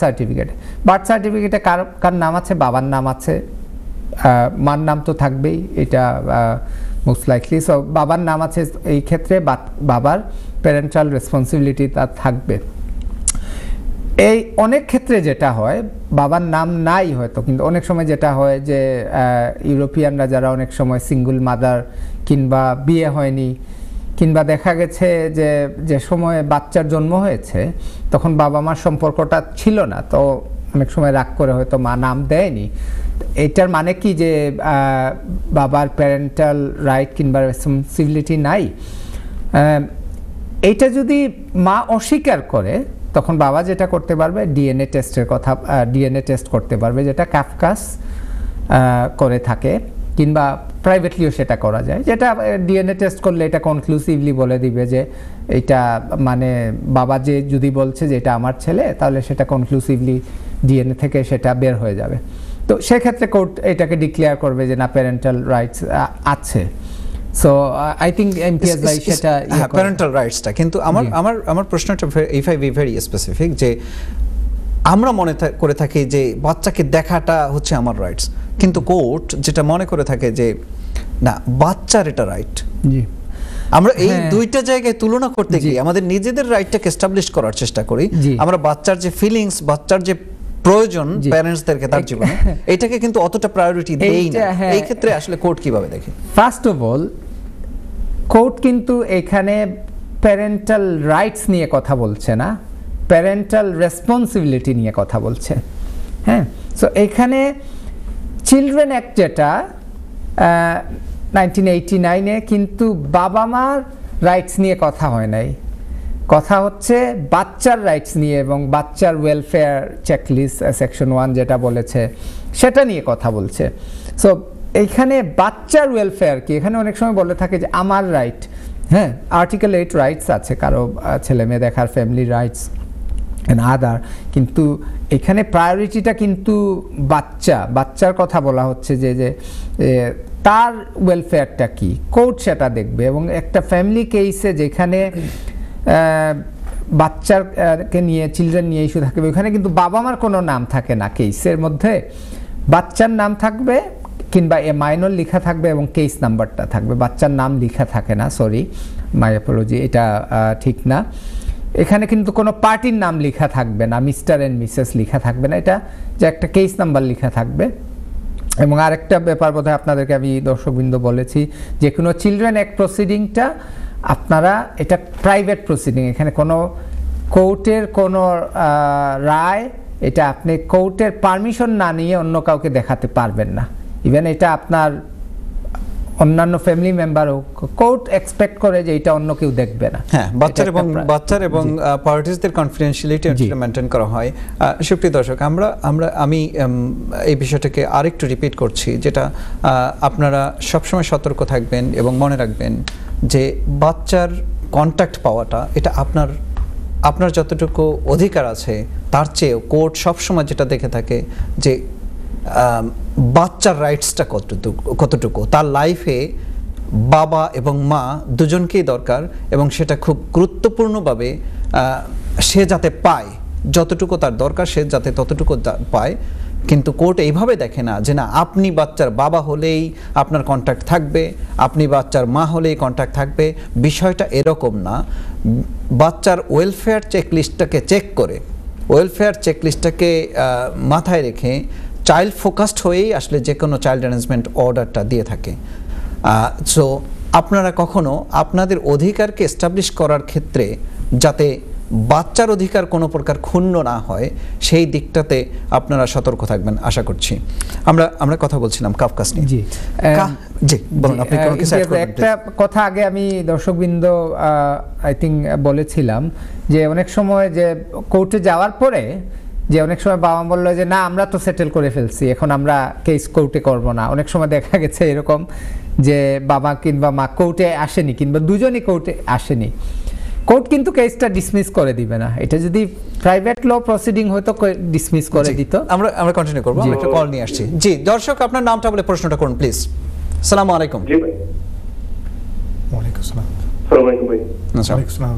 সার্টিফিকেটে কার নাম আছে, বাবার নাম আছে, মার নাম তো থাকবেই, এটা মোস্ট লাইকলি। সো বাবার নাম আছে, এই ক্ষেত্রে বাবার প্যারেন্টাল রেসপন্সিবিলিটি তার থাকবে। এই অনেক ক্ষেত্রে যেটা হয় বাবার নাম নাই হয়তো, কিন্তু অনেক সময় যেটা হয় যে ইউরোপিয়ানরা যারা অনেক সময় সিঙ্গল মাদার কিংবা বিয়ে হয়নি, কিংবা দেখা গেছে যে যে সময়ে বাচ্চার জন্ম হয়েছে তখন বাবা মার সম্পর্কটা ছিল না, তো অনেক সময় রাগ করে হয়তো মা নাম দেয়নি। এটার মানে কি যে বাবার প্যারেন্টাল রাইট কিংবা রেসপন্সিবিলিটি নাই? এইটা যদি মা অস্বীকার করে তখন বাবা যেটা করতে পারবে ডিএনএ টেস্ট করতে পারবে, যেটা কাফকাস করে থাকে, কিংবা প্রাইভেটলিও সেটা করা যায়, যেটা ডিএনএ টেস্ট করলে এটা কনক্লুসিভলি বলে দিবে যে এটা মানে বাবা যে যদি বলছে যে এটা আমার ছেলে, তাহলে সেটা কনক্লুসিভলি ডিএনএ থেকে সেটা বের হয়ে যাবে। তো সেক্ষেত্রে কোর্ট এটাকে ডিক্লেয়ার করবে যে না প্যারেন্টাল রাইটস আছে। সো আই থিঙ্ক এমটিএস ভাই সেটা প্যারেন্টাল রাইটসটা, কিন্তু আমার প্রশ্নটা if I be very specific, যে আমরা মনে করে থাকি যে বাচ্চাকে দেখাটা হচ্ছে আমার রাইটস, কিন্তু কোর্ট যেটা মনে করে থাকে যে না, বাচ্চার এটা রাইট। জি, আমরা এই দুইটা জায়গায় তুলনা করতে গিয়ে আমাদের নিজেদের রাইটটাকে এস্টাবলিশ করার চেষ্টা করি। আমরা বাচ্চার যে ফিলিংস, বাচ্চার যে প্রয়োজন প্যারেন্টসদেরকে তার জীবনে, এটাকে কিন্তু অতটা প্রায়োরিটি দেই না। এই ক্ষেত্রে আসলে কোর্ট কিভাবে দেখে? ফার্স্ট অফ অল কোর্ট কিন্তু এখানে প্যারেন্টাল রাইটস নিয়ে কথা বলছে না, প্যারেন্টাল রেসপন্সিবিলিটি নিয়ে কথা বলছে। হ্যাঁ, সো এখানে চিলড্রেন অ্যাক্ট যেটা 1989-এ, কিন্তু বাবা মার রাইটস নিয়ে কথা হয় নাই, কথা হচ্ছে বাচ্চার রাইটস নিয়ে এবং বাচ্চার ওয়েলফেয়ার চেকলিস্ট সেকশন 1 যেটা বলেছে সেটা নিয়ে কথা বলছে। সো এইখানে বাচ্চার ওয়েলফেয়ার কি, এখানে অনেক সময় বলে থাকে যে আমার রাইট, হ্যাঁ আর্টিকেল 8 রাইটস আছে কারো ছেলে মেয়ে দেখার, ফ্যামিলি রাইটস এন্ড আদার, কিন্তু এখানে প্রায়োরিটিটা কিন্তু বাচ্চার কথা বলা হচ্ছে যে তার ওয়েলফেয়ারটা কি, কোর্ট সেটা দেখবে। এবং একটা ফ্যামিলি কেসে যেখানে বাচ্চাকে নিয়ে, চিলড্রেন নিয়ে ইস্যু থাকবে, ওখানে কিন্তু বাবা মার কোনো নাম থাকে না, কেসের মধ্যে বাচ্চার নাম থাকবে কিংবা এ মাইনর লেখা থাকবে এবং কেস নাম্বারটা থাকবে, বাচ্চার নাম লেখা থাকে না। সরি, মাই অ্যাপোলজি, এটা ঠিক না। এখানে কিন্তু কোনো পার্টির নাম লেখা থাকবে না, মিস্টার এন্ড মিসেস লেখা থাকবে না, এটা যে একটা কেস নাম্বার লেখা থাকবে। এবং আরেকটা ব্যাপার বোধহয় আপনাদেরকে আমি দর্শকবৃন্দ বলেছি, যে কোনো চিলড্রেন অ্যাক্ট প্রসিডিংটা আপনারা, এটা প্রাইভেট প্রসিডিং, এখানে কোনো কোর্টের কোনো রায়, এটা আপনি কোর্টের পারমিশন না নিয়ে অন্য কাউকে দেখাতে পারবেন না। ইভেন এটা আপনার অন্যান্য ফ্যামিলি মেম্বারও কোর্ট এক্সপেক্ট করে যে এটা অন্য কেউ দেখবে না। হ্যাঁ, বাচ্চার এবং পার্টিসদের কনফিডেন্সিয়ালিটি মেনটেন করা হয়। সুপ্রিয় দর্শক, আমি এই বিষয়টাকে আরেকটু রিপিট করছি, যেটা আপনারা সবসময় সতর্ক থাকবেন এবং মনে রাখবেন যে বাচ্চার কন্ট্যাক্ট পাওয়াটা, এটা আপনার যতটুকু অধিকার আছে তার চেয়েও কোর্ট সবসময় যেটা দেখে থাকে যে বাচ্চার রাইটসটা কতটুকু, তার লাইফে বাবা এবং মা দুজনকেই দরকার, এবং সেটা খুব গুরুত্বপূর্ণভাবে সে যাতে পায়, যতটুকু তার দরকার সে যাতে ততটুকু পায়। কিন্তু কোর্ট এইভাবে দেখে না যে না, আপনি বাচ্চার বাবা হলেই আপনার কন্ট্যাক্ট থাকবে, আপনি বাচ্চার মা হলেই কন্ট্যাক্ট থাকবে। বিষয়টা এরকম না। বাচ্চার ওয়েলফেয়ার চেকলিস্টটাকে চেক করে, ওয়েলফেয়ার চেকলিস্টটাকে মাথায় রেখে চাইল্ড ফোকাসড হয়েই আসলে যে কোনো চাইল্ড অ্যারেঞ্জমেন্ট অর্ডারটা দিয়ে থাকে। সো আপনারা কখনো আপনাদের অধিকারকে এস্টাবলিশ করার ক্ষেত্রে যাতে বাচ্চার অধিকার কোনো প্রকার ক্ষুণ্ণ না হয়, সেই দিকটাতে আপনারা সতর্ক থাকবেন আশা করছি। আমরা কথা বলছিলাম কাফকাস নিয়ে। জি বলুন, আপনি কোন কিছু অ্যাড করবেন? একটা কথা আগে আমি দর্শকবৃন্দ আই থিঙ্ক বলেছিলাম যে অনেক সময় যে কোর্টে যাওয়ার পরে যে অনেক সময় বাবা বললো যে না, আমরা তো সেটেল করে ফেলছি, এখন আমরা কেস কোর্টে করব না। অনেক সময় দেখা গেছে এরকম যে বাবা কিংবা মা কোর্টে আসেনি, কিংবা দুজনই কোর্টে আসেনি, কোর্ট কিন্তু কেসটা ডিসমিস করে দিবে না। এটা যদি প্রাইভেট ল প্রসিডিং হতো ডিসমিস করে দিত। আমরা কন্টিনিউ করব, আমরা একটা কল নিয়ে আসছি। জি দর্শক, আপনার নামটা বলে প্রশ্নটা করুন প্লিজ। আসসালামু আলাইকুম। জি ভাই। ওয়ালাইকুম আসসালাম। আসসালামু আলাইকুম ভাই। ওয়ালাইকুম আসসালাম।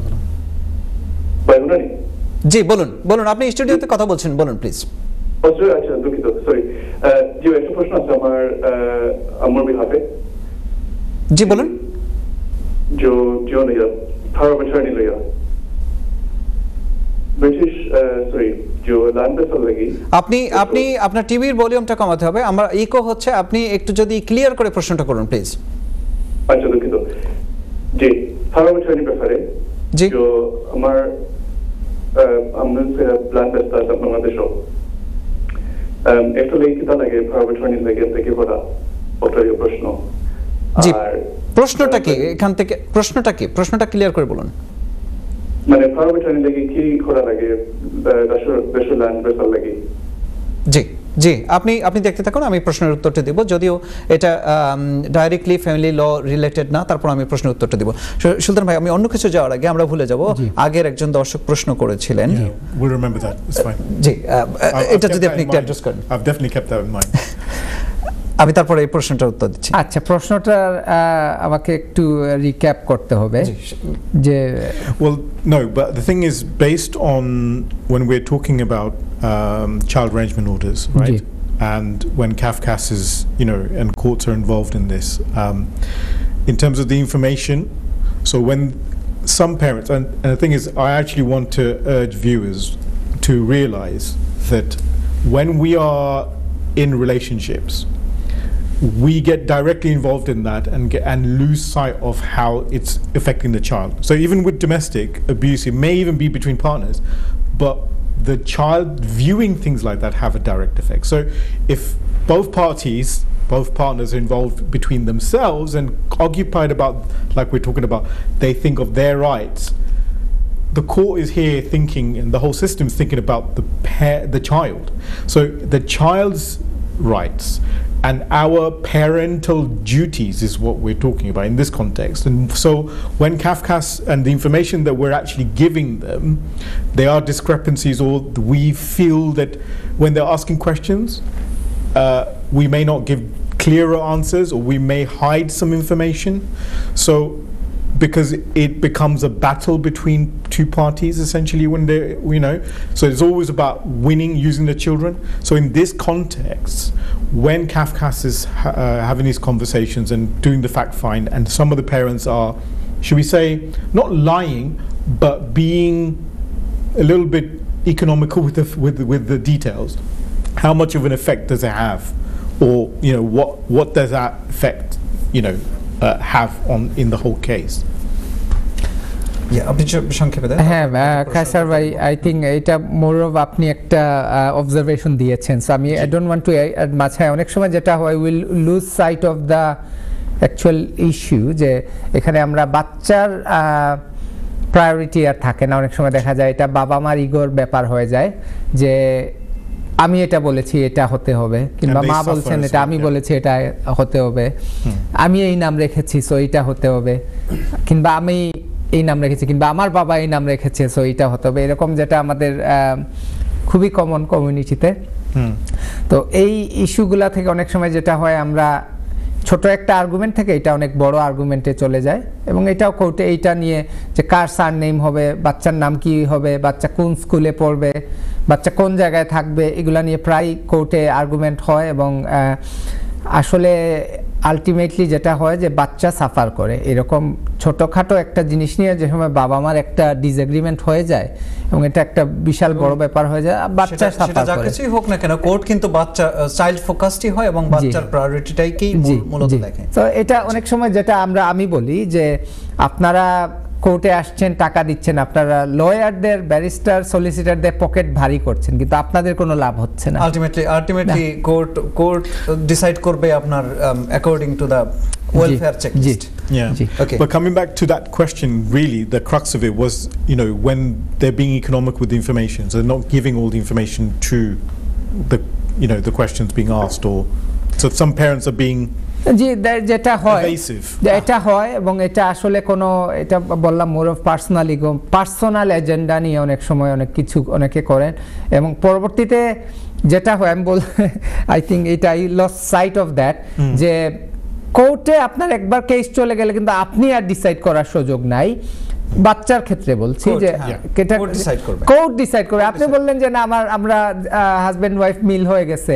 জি বলুন, আপনি স্টুডিওতে কথা বলছেন, বলুন প্লিজ। আচ্ছা দুঃখিত, সরি। জি, একটা প্রশ্ন আছে আমার আমার বিহাফে। জি বলুন। जो लिया power of attorney लिया ব্রিটিশ সরি जो लैंड पे चल लगी। আপনি আপনার টিভির ভলিউমটা কমাতে হবে, আমরা ইকো হচ্ছে, আপনি একটু যদি ক্লিয়ার করে প্রশ্নটা করুন প্লিজ। আচ্ছা দুঃখিত। জি, power of attorney ব্যাপারে জি जो আমার আমরা लैंड पे স্টার্ট বাংলাদেশ একটা লেগে কিতা লাগে power of attorney লাগে থেকে করা ওটাই প্রশ্ন। জি, প্রশ্নটা কি এখান থেকে, প্রশ্নটা ক্লিয়ার করে বলুন। মানে power of attorney লাগে কি করা লাগে দেশের ল্যান্ড পেপার লাগে? জি জি, আপনি দেখতে থাকুন, আমি প্রশ্নের উত্তরটা দেব, যদিও এটা ডাইরেক্টলি ফ্যামিলি ল রিলেটেড না, তারপর আমি প্রশ্নের উত্তরটা দেব। সুলতান ভাই, আমি অন্য কিছু যাওয়ার আগে আমরা ভুলে যাব, আগের একজন দর্শক প্রশ্ন করেছিলেন। We'll remember that. It's fine. জি, এটা যদি আপনি একটু অ্যাড্রেস করেন। I've definitely kept that in mind. আমি তারপরে এই প্রশ্নটার উত্তর দিচ্ছি। আচ্ছা, প্রশ্নটা আমাকে একটু রিক্যাপ করতে হবে যে well no, but the thing is, based on when we're talking about child arrangement orders, right? And when CAFCAS is, and courts are involved in this, in terms of the information, so when some parents, and the thing is, I actually want to urge viewers to realize that when we are in relationships, we get directly involved in that and lose sight of how it's affecting the child. So even with domestic abuse, it may even be between partners, but the child viewing things like that have a direct effect. So if both partners are involved between themselves and occupied about, like we're talking about, they think of their rights, the court is here thinking, and the whole system is thinking about the child. So the child's rights and our parental duties is what we're talking about in this context. And so when CAFCAS and the information that we're actually giving them, there are discrepancies, or we feel that when they're asking questions, we may not give clearer answers, or we may hide some information. So because it becomes a battle between two parties essentially when they, so it's always about winning using the children. So in this context, when CAFCAS is having these conversations and doing the fact find, and some of the parents are, should we say, not lying, but being a little bit economical with the details, how much of an effect does it have, or what does that effect have on in the whole case? আপনি সংক্ষেপে দেন। হ্যাঁ কায়সার ভাই, I think এটা more of আপনি একটা observation দিয়েছেন, so আমি I don't want to add much. হ্যাঁ, অনেক সময় যেটা হয়, will lose sight of the actual issue, যে এখানে আমরা বাচ্চার প্রায়োরিটি আর থাকে না। অনেক সময় দেখা যায় এটা বাবা মার ইগোর ব্যাপার হয়ে যায়, যে আমি এটা বলেছি এটা হতে হবে, কিংবা মা বলছেন এটা আমি বলেছি এটা হতে হবে, আমি এই নাম রেখেছি সো এটা হতে হবে, কিংবা আমি এই নাম রেখেছি, কিংবা আমার বাবা এই নাম রেখেছে সো এটা হতে হবে, এরকম যেটা আমাদের খুবই কমন কমিউনিটিতে। তো এই ইস্যুগুলা থেকে অনেক সময় যেটা হয়, আমরা ছোট একটা আর্গুমেন্ট থেকে এটা অনেক বড় আর্গুমেন্টে চলে যায়, এবং এটাও কোর্টে এইটা নিয়ে যে কার সারনেম হবে, বাচ্চার নাম কি হবে, বাচ্চা কোন স্কুলে পড়বে, বাচ্চা কোন জায়গায় থাকবে, এগুলা নিয়ে প্রায় কোর্টে আর্গুমেন্ট হয়। এবং আসলে আলটিমেটলি যেটা হয় যে বাচ্চা সাফার করে এরকম ছোটখাটো একটা জিনিস নিয়ে, যে সময় বাবা মার একটা ডিসএগ্রিমেন্ট হয়ে যায় এবং এটা একটা বিশাল বড় ব্যাপার হয়ে যায়, বাচ্চা সাফার করে। কিছুই হোক না কেন, কোর্ট কিন্তু বাচ্চা চাইল্ড ফোকাসডই হয় এবং বাচ্চার প্রায়োরিটিটাকেই মূলত দেখে। তো এটা অনেক সময় যেটা আমি বলি যে আপনারা কোর্টে আসছেন, টাকা দিচ্ছেন, আপনারা লয়ারদের, ব্যারিস্টার, সলিসিটারদের পকেট ভারী করছেন, কিন্তু আপনাদের কোনো লাভ হচ্ছে না। আলটিমেটলি কোর্ট ডিসাইড করবে আপনার according to the welfare checklist. Yeah. Okay. But coming back to that question, really the crux of it was, when they're being economic with the information, so they're not giving all the information to the the questions being asked, or so some parents are being যেটা হয়, এটা হয়, এবং এটা আসলে কোনো, এটা বললাম মোর অফ পার্সোনাল এজেন্ডা নিয়ে অনেক সময় অনেক কিছু অনেকে করেন, এবং পরবর্তীতে যেটা হয়, আমি আই থিঙ্ক এটা I lost sight of that, যে কোর্টে আপনার একবার কেস চলে গেলে কিন্তু আপনি আর ডিসাইড করার সুযোগ নাই, বাচ্চার ক্ষেত্রে বলছি Court, যে হ্যাঁ। এটা Court decide করবে। কোর্ট ডিসাইড করবে। আপনি বললেন যে না আমরা হাজবেন্ড ওয়াইফ মিল হয়ে গেছে,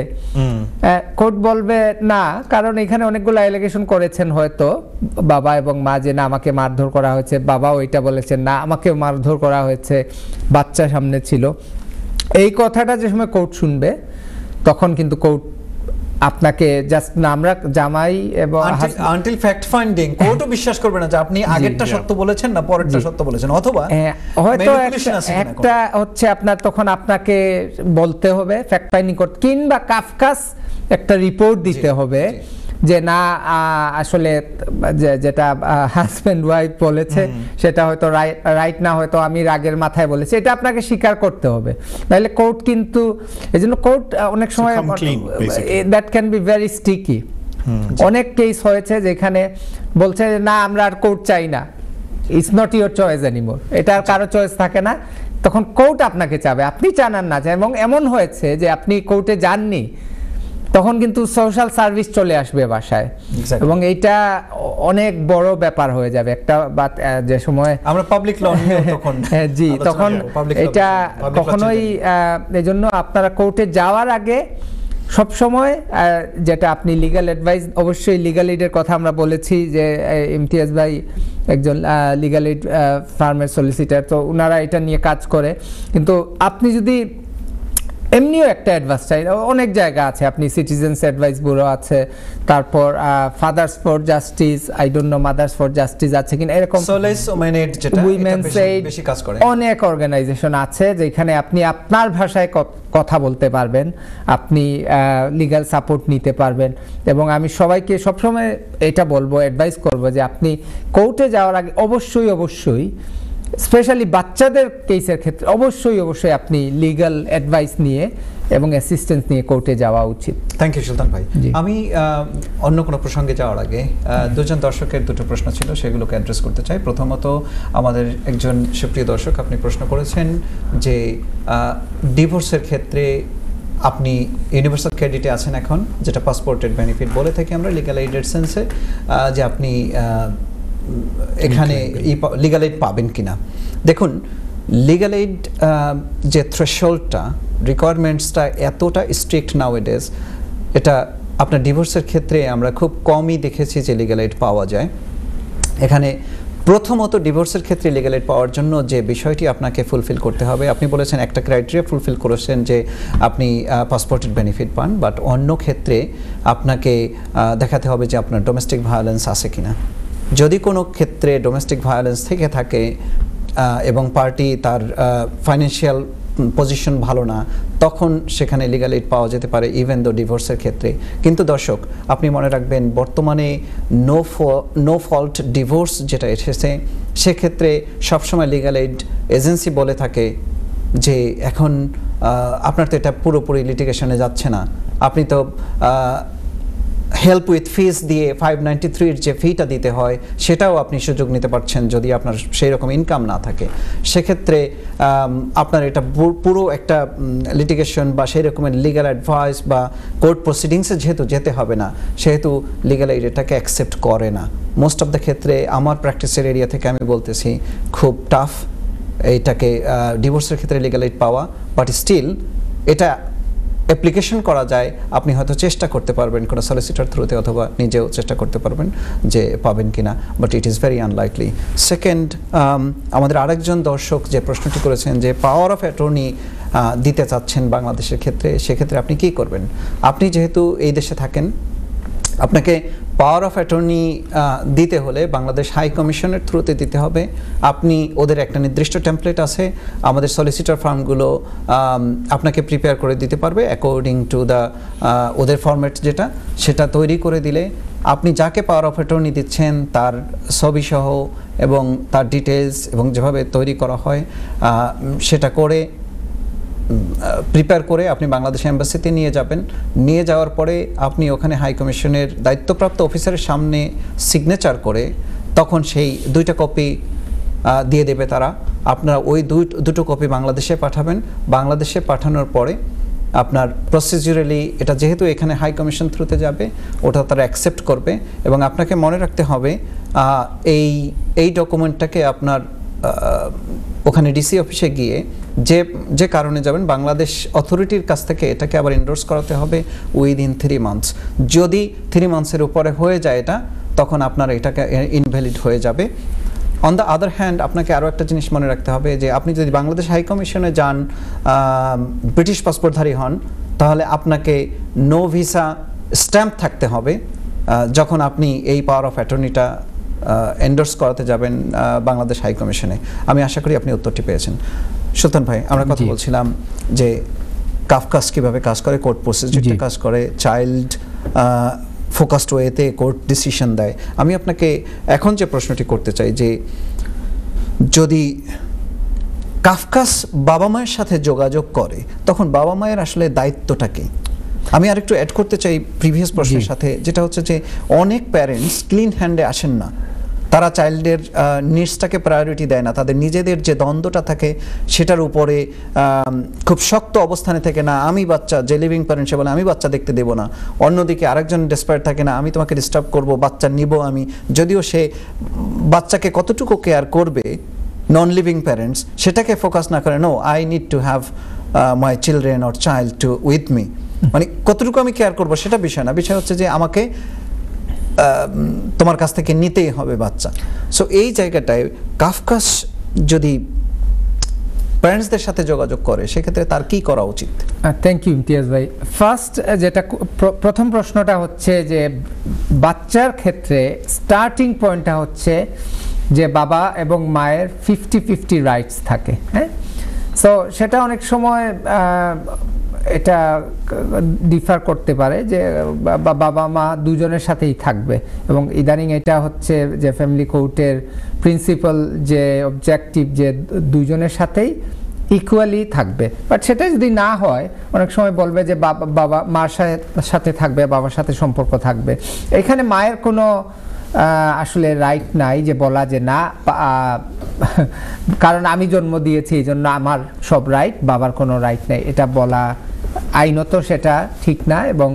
কোর্ট বলবে না, কারণ এখানে অনেকগুলো অ্যালিগেশন করেছেন হয়তো বাবা এবং মা, যে না আমাকে মারধর করা হয়েছে, বাবা ওইটা বলেছেন না আমাকে মারধর করা হয়েছে, বাচ্চা সামনে ছিল। এই কথাটা যে সময় কোর্ট শুনবে তখন কিন্তু কোর্ট আপনাকে জাস্ট না, আমরা জামাই এবং আনটিল ফ্যাক্ট ফাইন্ডিং কোর্টও বিশ্বাস করবে না যে আপনি আগেরটা সত্য বলেছেন না পরেরটা সত্য বলেছেন, অথবা হয়তো manipulation আছে কিনা কোনো। একটা হচ্ছে আপনার তখন আপনাকে বলতে হবে ফ্যাক্ট ফাইন্ডিং করতে, কিংবা কাফকাস একটা রিপোর্ট দিতে হবে যে না আসলে যেটা হাজব্যান্ড ওয়াইফ বলেছে সেটা হয়তো রাইট না, হয়তো আমি রাগের মাথায় বলেছি, এটা আপনাকে স্বীকার করতে হবে। তাহলে কোর্ট কিন্তু এজন্য কোর্ট অনেক সময় that can be very sticky. অনেক কেস হয়েছে যেখানে বলছে না আমরা আর কোর্ট চাই না, it's not your choice anymore, এটা আর কারো চয়েস থাকে না, তখন কোর্ট আপনাকে চাবে, আপনি চান আর না চান। এবং এমন হয়েছে যে আপনি কোর্টে যাননি, তখন কিন্তু সোশ্যাল সার্ভিস চলে আসবে বাসায়, এবং এইটা অনেক বড় ব্যাপার হয়ে যাবে একটা, যে সময় আমরা পাবলিক ল নিয়ে তখন জি তখন এটা কখনোই, এজন্য আপনারা কোর্টে যাওয়ার আগে সব সময় যেটা আপনি লিগ্যাল অ্যাডভাইস, অবশ্যই লিগ্যাল এইডের কথা আমরা বলেছি যে ইমতিয়াজ ভাই একজন লিগ্যাল এইড ফার্মের সলিসিটার, তো ওনারা এটা নিয়ে কাজ করে। কিন্তু আপনি যদি এমনিও একটা অ্যাডভাইস চাই, অনেক জায়গা আছে, আপনি সিটিজেন্স অ্যাডভাইস ব্যুরো আছে, তারপর father's for justice, I don't know mother's for justice আছে কিনা, এরকম উইমেন্স এইড, অনেক অর্গানাইজেশন আছে যেখানে আপনি আপনার ভাষায় কথা বলতে পারবেন, আপনি লিগ্যাল সাপোর্ট নিতে পারবেন। এবং আমি সবাইকে সবসময় এটা বলবো, অ্যাডভাইস করবো যে আপনি কোর্টে যাওয়ার আগে অবশ্যই স্পেশালি বাচ্চাদের কেসের ক্ষেত্রে অবশ্যই আপনি লিগ্যাল অ্যাডভাইস নিয়ে এবং অ্যাসিস্ট্যান্স নিয়ে কোর্টে যাওয়া উচিত। থ্যাংক ইউ সুলতান ভাই। আমি অন্য কোনো প্রসঙ্গে যাওয়ার আগে দুজন দর্শকের দুটো প্রশ্ন ছিল, সেগুলোকে অ্যাড্রেস করতে চাই। প্রথমত আমাদের একজন সুপ্রিয় দর্শক আপনি প্রশ্ন করেছেন যে ডিভোর্সের ক্ষেত্রে আপনি ইউনিভার্সাল ক্রেডিটে আছেন এখন, যেটা পাসপোর্টেড বেনিফিট বলে থাকি আমরা লিগ্যাল এইডের সেন্সে, যে আপনি এখানে লিগ্যাল এইড পাবেন কিনা। দেখুন, লিগ্যাল এইড যে থ্রেশহোল্ডটা, রিকোয়ারমেন্টসটা এতটা স্ট্রিক্ট নাওএডেজ, এটা আপনার ডিভোর্সের ক্ষেত্রে আমরা খুব কমই দেখেছি যে লিগ্যাল এইড পাওয়া যায়। এখানে প্রথমত ডিভোর্সের ক্ষেত্রে লিগ্যাল এইড পাওয়ার জন্য যে বিষয়টি আপনাকে ফুলফিল করতে হবে, আপনি বলেছেন একটা ক্রাইটেরিয়া ফুলফিল করেছেন যে আপনি পাসপোর্টেড বেনিফিট পান, বাট অন্য ক্ষেত্রে আপনাকে দেখাতে হবে যে আপনার ডোমেস্টিক ভায়োলেন্স আছে কিনা। যদি কোনো ক্ষেত্রে ডোমেস্টিক ভায়োলেন্স থেকে থাকে এবং পার্টি তার ফাইন্যান্সিয়াল পজিশন ভালো না, তখন সেখানে লিগ্যাল এইড পাওয়া যেতে পারে ইভেন দো ডিভোর্সের ক্ষেত্রে। কিন্তু দর্শক আপনি মনে রাখবেন, বর্তমানে নো ফল্ট ডিভোর্স যেটা এসেছে, সেক্ষেত্রে সবসময় লিগ্যাল এইড এজেন্সি বলে থাকে যে এখন আপনার তো এটা পুরোপুরি লিটিগেশনে যাচ্ছে না, আপনি তো হেল্প উইথ ফিস দিয়ে 593 যে ফিটা দিতে হয় সেটাও আপনি সুযোগ নিতে পারছেন যদি আপনার সেই রকম ইনকাম না থাকে। সেক্ষেত্রে আপনার এটা পুরো একটা লিটিগেশন বা সেই রকমের লিগ্যাল অ্যাডভাইস বা কোর্ট প্রসিডিংসে যেহেতু যেতে হবে না, সেহেতু লিগ্যাল এইড এটাকে অ্যাকসেপ্ট করে না। মোস্ট অফ দ্য ক্ষেত্রে আমার প্র্যাকটিসের এরিয়া থেকে আমি বলতেছি খুব টাফ এইটাকে ডিভোর্সের ক্ষেত্রে লিগ্যাল এইড পাওয়া, বাট স্টিল এটা অ্যাপ্লিকেশন করা যায়। আপনি হয়তো চেষ্টা করতে পারবেন কোনো সলিসিটার থ্রুতে, অথবা নিজেও চেষ্টা করতে পারবেন যে পাবেন কিনা, but it is very unlikely. Second, আমাদের আরেকজন দর্শক যে প্রশ্নটি করেছেন যে পাওয়ার অফ অ্যাটর্নি দিতে চাচ্ছেন বাংলাদেশের ক্ষেত্রে, সেক্ষেত্রে আপনি কি করবেন? আপনি যেহেতু এই দেশে থাকেন, আপনাকে পাওয়ার অফ অ্যাটর্নি দিতে হলে বাংলাদেশ হাই কমিশনের থ্রুতে দিতে হবে। আপনি ওদের একটা নির্দিষ্ট টেমপ্লেট আছে, আমাদের সলিসিটার ফার্মগুলো আপনাকে প্রিপেয়ার করে দিতে পারবে অ্যাকর্ডিং টু দ্য ওদের ফরম্যাট যেটা, সেটা তৈরি করে দিলে আপনি যাকে পাওয়ার অফ অ্যাটর্নি দিচ্ছেন তার ছবিসহ এবং তার ডিটেলস এবং যেভাবে তৈরি করা হয় সেটা করে প্রিপেয়ার করে আপনি বাংলাদেশ এম্বাসিতে নিয়ে যাবেন। নিয়ে যাওয়ার পরে আপনি ওখানে হাই কমিশনের দায়িত্বপ্রাপ্ত অফিসারের সামনে সিগনেচার করে তখন সেই দুইটা কপি দিয়ে দেবে তারা। আপনারা ওই দুটো কপি বাংলাদেশে পাঠাবেন। বাংলাদেশে পাঠানোর পরে আপনার প্রসিডিউরালি এটা যেহেতু এখানে হাই কমিশন থ্রুতে যাবে, ওটা তারা অ্যাকসেপ্ট করবে এবং আপনাকে মনে রাখতে হবে এই ডকুমেন্টটাকে আপনার ওখানে ডিসি অফিসে গিয়ে যে কারণে যাবেন, বাংলাদেশ অথরিটির কাছ থেকে এটাকে আবার এন্ডোর্স করাতে হবে উইদিন 3 মান্থস। যদি 3 মান্থসের উপরে হয়ে যায় এটা, তখন আপনার এটাকে ইনভ্যালিড হয়ে যাবে। অন দ্য আদার হ্যান্ড, আপনাকে আরও একটা জিনিস মনে রাখতে হবে যে আপনি যদি বাংলাদেশ হাই কমিশনে যান, ব্রিটিশ পাসপোর্টধারী হন, তাহলে আপনাকে নো ভিসা স্ট্যাম্প থাকতে হবে যখন আপনি এই পাওয়ার অফ অ্যাটর্নিটা এন্ডোর্স করাতে যাবেন বাংলাদেশ হাই কমিশনে। আমি আশা করি আপনি উত্তরটি পেয়েছেন। সুলতান ভাই, আমরা কথা বলছিলাম যে কাফকাস কিভাবে কাজ করে, কোর্ট প্রসিডিউরটা কাজ করে, চাইল্ড ফোকাসড ওয়েতে কোর্ট ডিসিশন দেয়। আমি আপনাকে এখন যে প্রশ্নটি করতে চাই যে যদি কাফকাস বাবা মায়ের সাথে যোগাযোগ করে, তখন বাবা মায়ের আসলে দায়িত্বটা কি? আমি আরেকটু অ্যাড করতে চাই প্রিভিয়াস প্রশ্নের সাথে, যেটা হচ্ছে যে অনেক প্যারেন্টস ক্লিন হ্যান্ডে আসেন না, তারা চাইল্ডের নিডসটাকে প্রায়োরিটি দেয় না, তাদের নিজেদের যে দ্বন্দ্বটা থাকে সেটার উপরে খুব শক্ত অবস্থানে থেকে না, আমি বাচ্চা, যে লিভিং প্যারেন্ট সে বলে আমি বাচ্চা দেখতে দেবো না, অন্যদিকে আরেকজন ডেসপায়ার থাকে না, আমি তোমাকে ডিস্টার্ব করবো, বাচ্চা নিব আমি, যদিও সে বাচ্চাকে কতটুকু কেয়ার করবে নন লিভিং প্যারেন্টস সেটাকে ফোকাস না করে, no I need to have my children or child to with me, মানে কতটুকু আমি কেয়ার করবো সেটা বিষয় না, বিষয় হচ্ছে যে আমাকে তোমার কাছ থেকে নিতেই হবে বাচ্চা। সো এই জায়গাটায় কাফকাস যদি প্যারেন্টসদের সাথে যোগাযোগ করে, সেক্ষেত্রে তার কি করা উচিত? থ্যাংক ইউ ইমতিয়াজ ভাই। ফার্স্ট যেটা প্রথম প্রশ্নটা হচ্ছে যে বাচ্চার ক্ষেত্রে স্টার্টিং পয়েন্টটা হচ্ছে যে বাবা এবং মায়ের 50-50 রাইটস থাকে। হ্যাঁ, সো সেটা অনেক সময় এটা ডিফার করতে পারে যে বাবা মা দুজনের সাথেই থাকবে, এবং ইদানিং এটা হচ্ছে যে ফ্যামিলি কোর্টের প্রিন্সিপাল যে অবজেক্টিভ যে দুজনের সাথেই ইকুয়ালি থাকবে। বাট সেটা যদি না হয়, অনেক সময় বলবে যে বাবা মার সাথে থাকবে, বাবার সাথে সম্পর্ক থাকবে। এখানে মায়ের কোনো আসলে রাইট নাই যে বলা যে না, কারণ আমি জন্ম দিয়েছি এই জন্য আমার সব রাইট, বাবার কোনো রাইট নেই, এটা বলা আইনত সেটা ঠিক না, এবং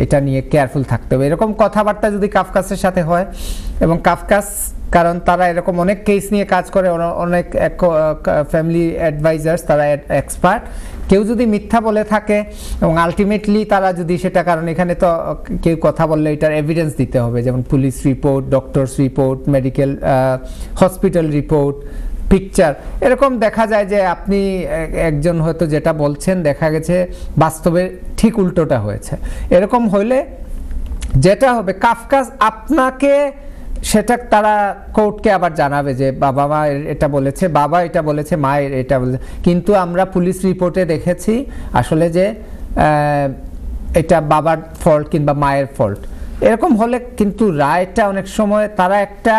এটা নিয়ে কেয়ারফুল থাকতে হবে। এরকম কথাবার্তা যদি কাফকাসের সাথে হয়, এবং কাফকাস কারণ তারা এরকম অনেক কেস নিয়ে কাজ করে, অনেক ফ্যামিলি অ্যাডভাইজার্স, তারা এক্সপার্ট, কেউ যদি মিথ্যা বলে থাকে এবং আলটিমেটলি তারা যদি সেটা, কারণ এখানে তো কেউ কথা বললে এটার এভিডেন্স দিতে হবে, যেমন police report, doctors report, medical hospital report, picture, এরকম দেখা যায় যে আপনি একজন হয়তো যেটা বলছেন দেখা গেছে বাস্তবে ঠিক উল্টোটা হয়েছে। এরকম হইলে যেটা হবে, কাফকাস আপনাকে সেটা তারা কোর্টকে আবার জানাবে যে বাবা মা এটা বলেছে, বাবা এটা বলেছে, মা এটা বলেছে, কিন্তু আমরা পুলিশ রিপোর্টে দেখেছি আসলে যে এটা বাবার ফল্ট কিংবা মায়ের ফল্ট। এরকম হলে কিন্তু রায়টা অনেক সময় তারা একটা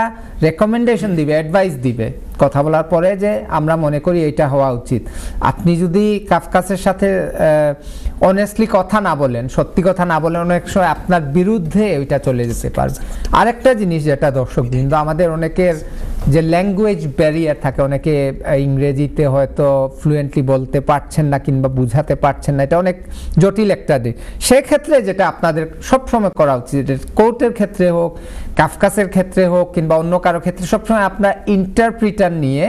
রেকমেন্ডেশন দিবে, অ্যাডভাইস দিবে কথা বলার পরে যে আমরা মনে করি এটা হওয়া উচিত। আপনি যদি কাফকাসের সাথে অনেস্টলি কথা না বলেন, সত্যি কথা না বলেন, অনেক সময় আপনার বিরুদ্ধে ওইটা চলে যেতে পারবে। আরেকটা জিনিস যেটা দর্শকবৃন্দ, আমাদের অনেকের যে ল্যাঙ্গুয়েজ ব্যারিয়ার থাকে, অনেকে ইংরেজিতে হয়তো ফ্লুয়েন্টলি বলতে পারছেন না কিংবা বুঝাতে পারছেন না, এটা অনেক জটিল একটা দিক। সেক্ষেত্রে যেটা আপনাদের সবসময় করা উচিত, কোর্টের ক্ষেত্রে হোক, কাফকাসের ক্ষেত্রে হোক কিংবা অন্য কারো ক্ষেত্রে, সবসময় আপনার ইন্টারপ্রিটার নিয়ে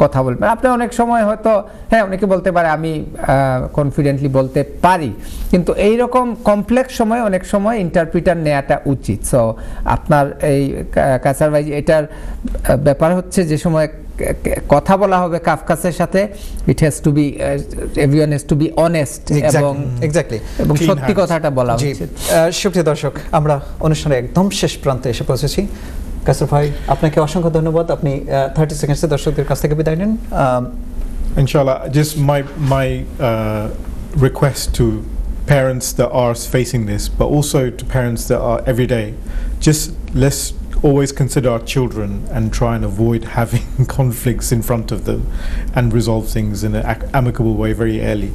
কথা বলবেন। আপনি অনেক সময় হয়তো হ্যাঁ, অনেকে বলতে পারে আমি কনফিডেন্টলি বলতে পারি, কিন্তু এইরকম কমপ্লেক্স সময় অনেক সময় ইন্টারপ্রিটার নেওয়াটা উচিত। সো আপনার এই কাসার ভাই, এটার ব্যাপার হচ্ছে যে সময় কথা বলা হবে কাফকাসের সাথে, it has to be, everyone has to be honest এবং সত্যি কথাটা বলা উচিত। সুপ্রিয় দর্শক, আমরা অনুষ্ঠানের একদম শেষ প্রান্তে এসে পৌঁছেছি। কাসর ভাই, আপনাকে অসংখ্য ধন্যবাদ। আপনি 30 সেকেন্ডসে দর্শকদের কাছ থেকে বিদায় নেন। Inshallah, just my request to parents that are facing this, but also to parents that are every day, just let's always consider our children and try and avoid having conflicts in front of them and resolve things in an amicable way very early.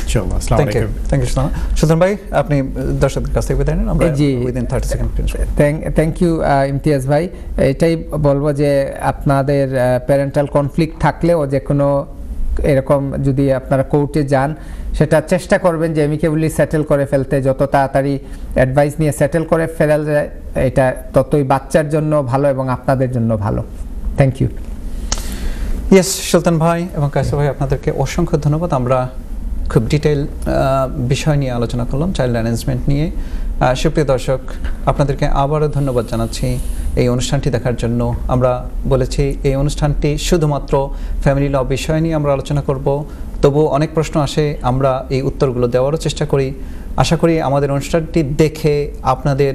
Inshallah. Assalamu alaikum. Thank you so much. সুলতান ভাই, আপনি দর্শকদের কাছ থেকে বিদায় নেন। আমরা within 30 second finish করব। Thank you Imtiaz ভাই। এটাই বলবো যে আপনাদের প্যারেন্টাল কনফ্লিক্ট থাকলেও যে কোনো এরকম যদি আপনারা কোর্টে যান, সেটা চেষ্টা করবেন যে অ্যামিকেবলি সেটেল করে ফেলতে, যত তাড়াতাড়ি অ্যাডভাইস নিয়ে সেটেল করে ফেলা যায় এটা ততই বাচ্চার জন্য ভালো এবং আপনাদের জন্য ভালো। Thank you. ইয়েস, সুলতান ভাই এবং কায়সার ভাই, আপনাদেরকে অসংখ্য ধন্যবাদ। আমরা খুব ডিটেইল বিষয় নিয়ে আলোচনা করলাম, চাইল্ড অ্যারেঞ্জমেন্ট নিয়ে। সুপ্রিয় দর্শক, আপনাদেরকে আবারও ধন্যবাদ জানাচ্ছি এই অনুষ্ঠানটি দেখার জন্য। আমরা বলেছি এই অনুষ্ঠানটি শুধুমাত্র ফ্যামিলি ল বিষয় নিয়ে আমরা আলোচনা করব, তবু অনেক প্রশ্ন আসে, আমরা এই উত্তরগুলো দেওয়ারও চেষ্টা করি। আশা করি আমাদের অনুষ্ঠানটি দেখে আপনাদের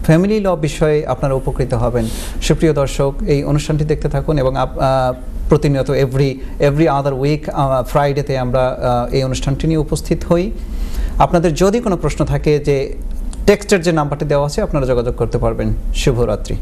ফ্যামিলি ল বিষয়ে আপনারা উপকৃত হবেন। সুপ্রিয় দর্শক, এই অনুষ্ঠানটি দেখতে থাকুন এবং প্রতিনিয়ত এভরি আদার উইক ফ্রাইডেতে আমরা এই অনুষ্ঠানটি নিয়ে উপস্থিত হই। আপনাদের যদি কোনো প্রশ্ন থাকে, যে টেক্সটের যে নাম্বারটি দেওয়া আছে, আপনারা যোগাযোগ করতে পারবেন। শুভরাত্রি।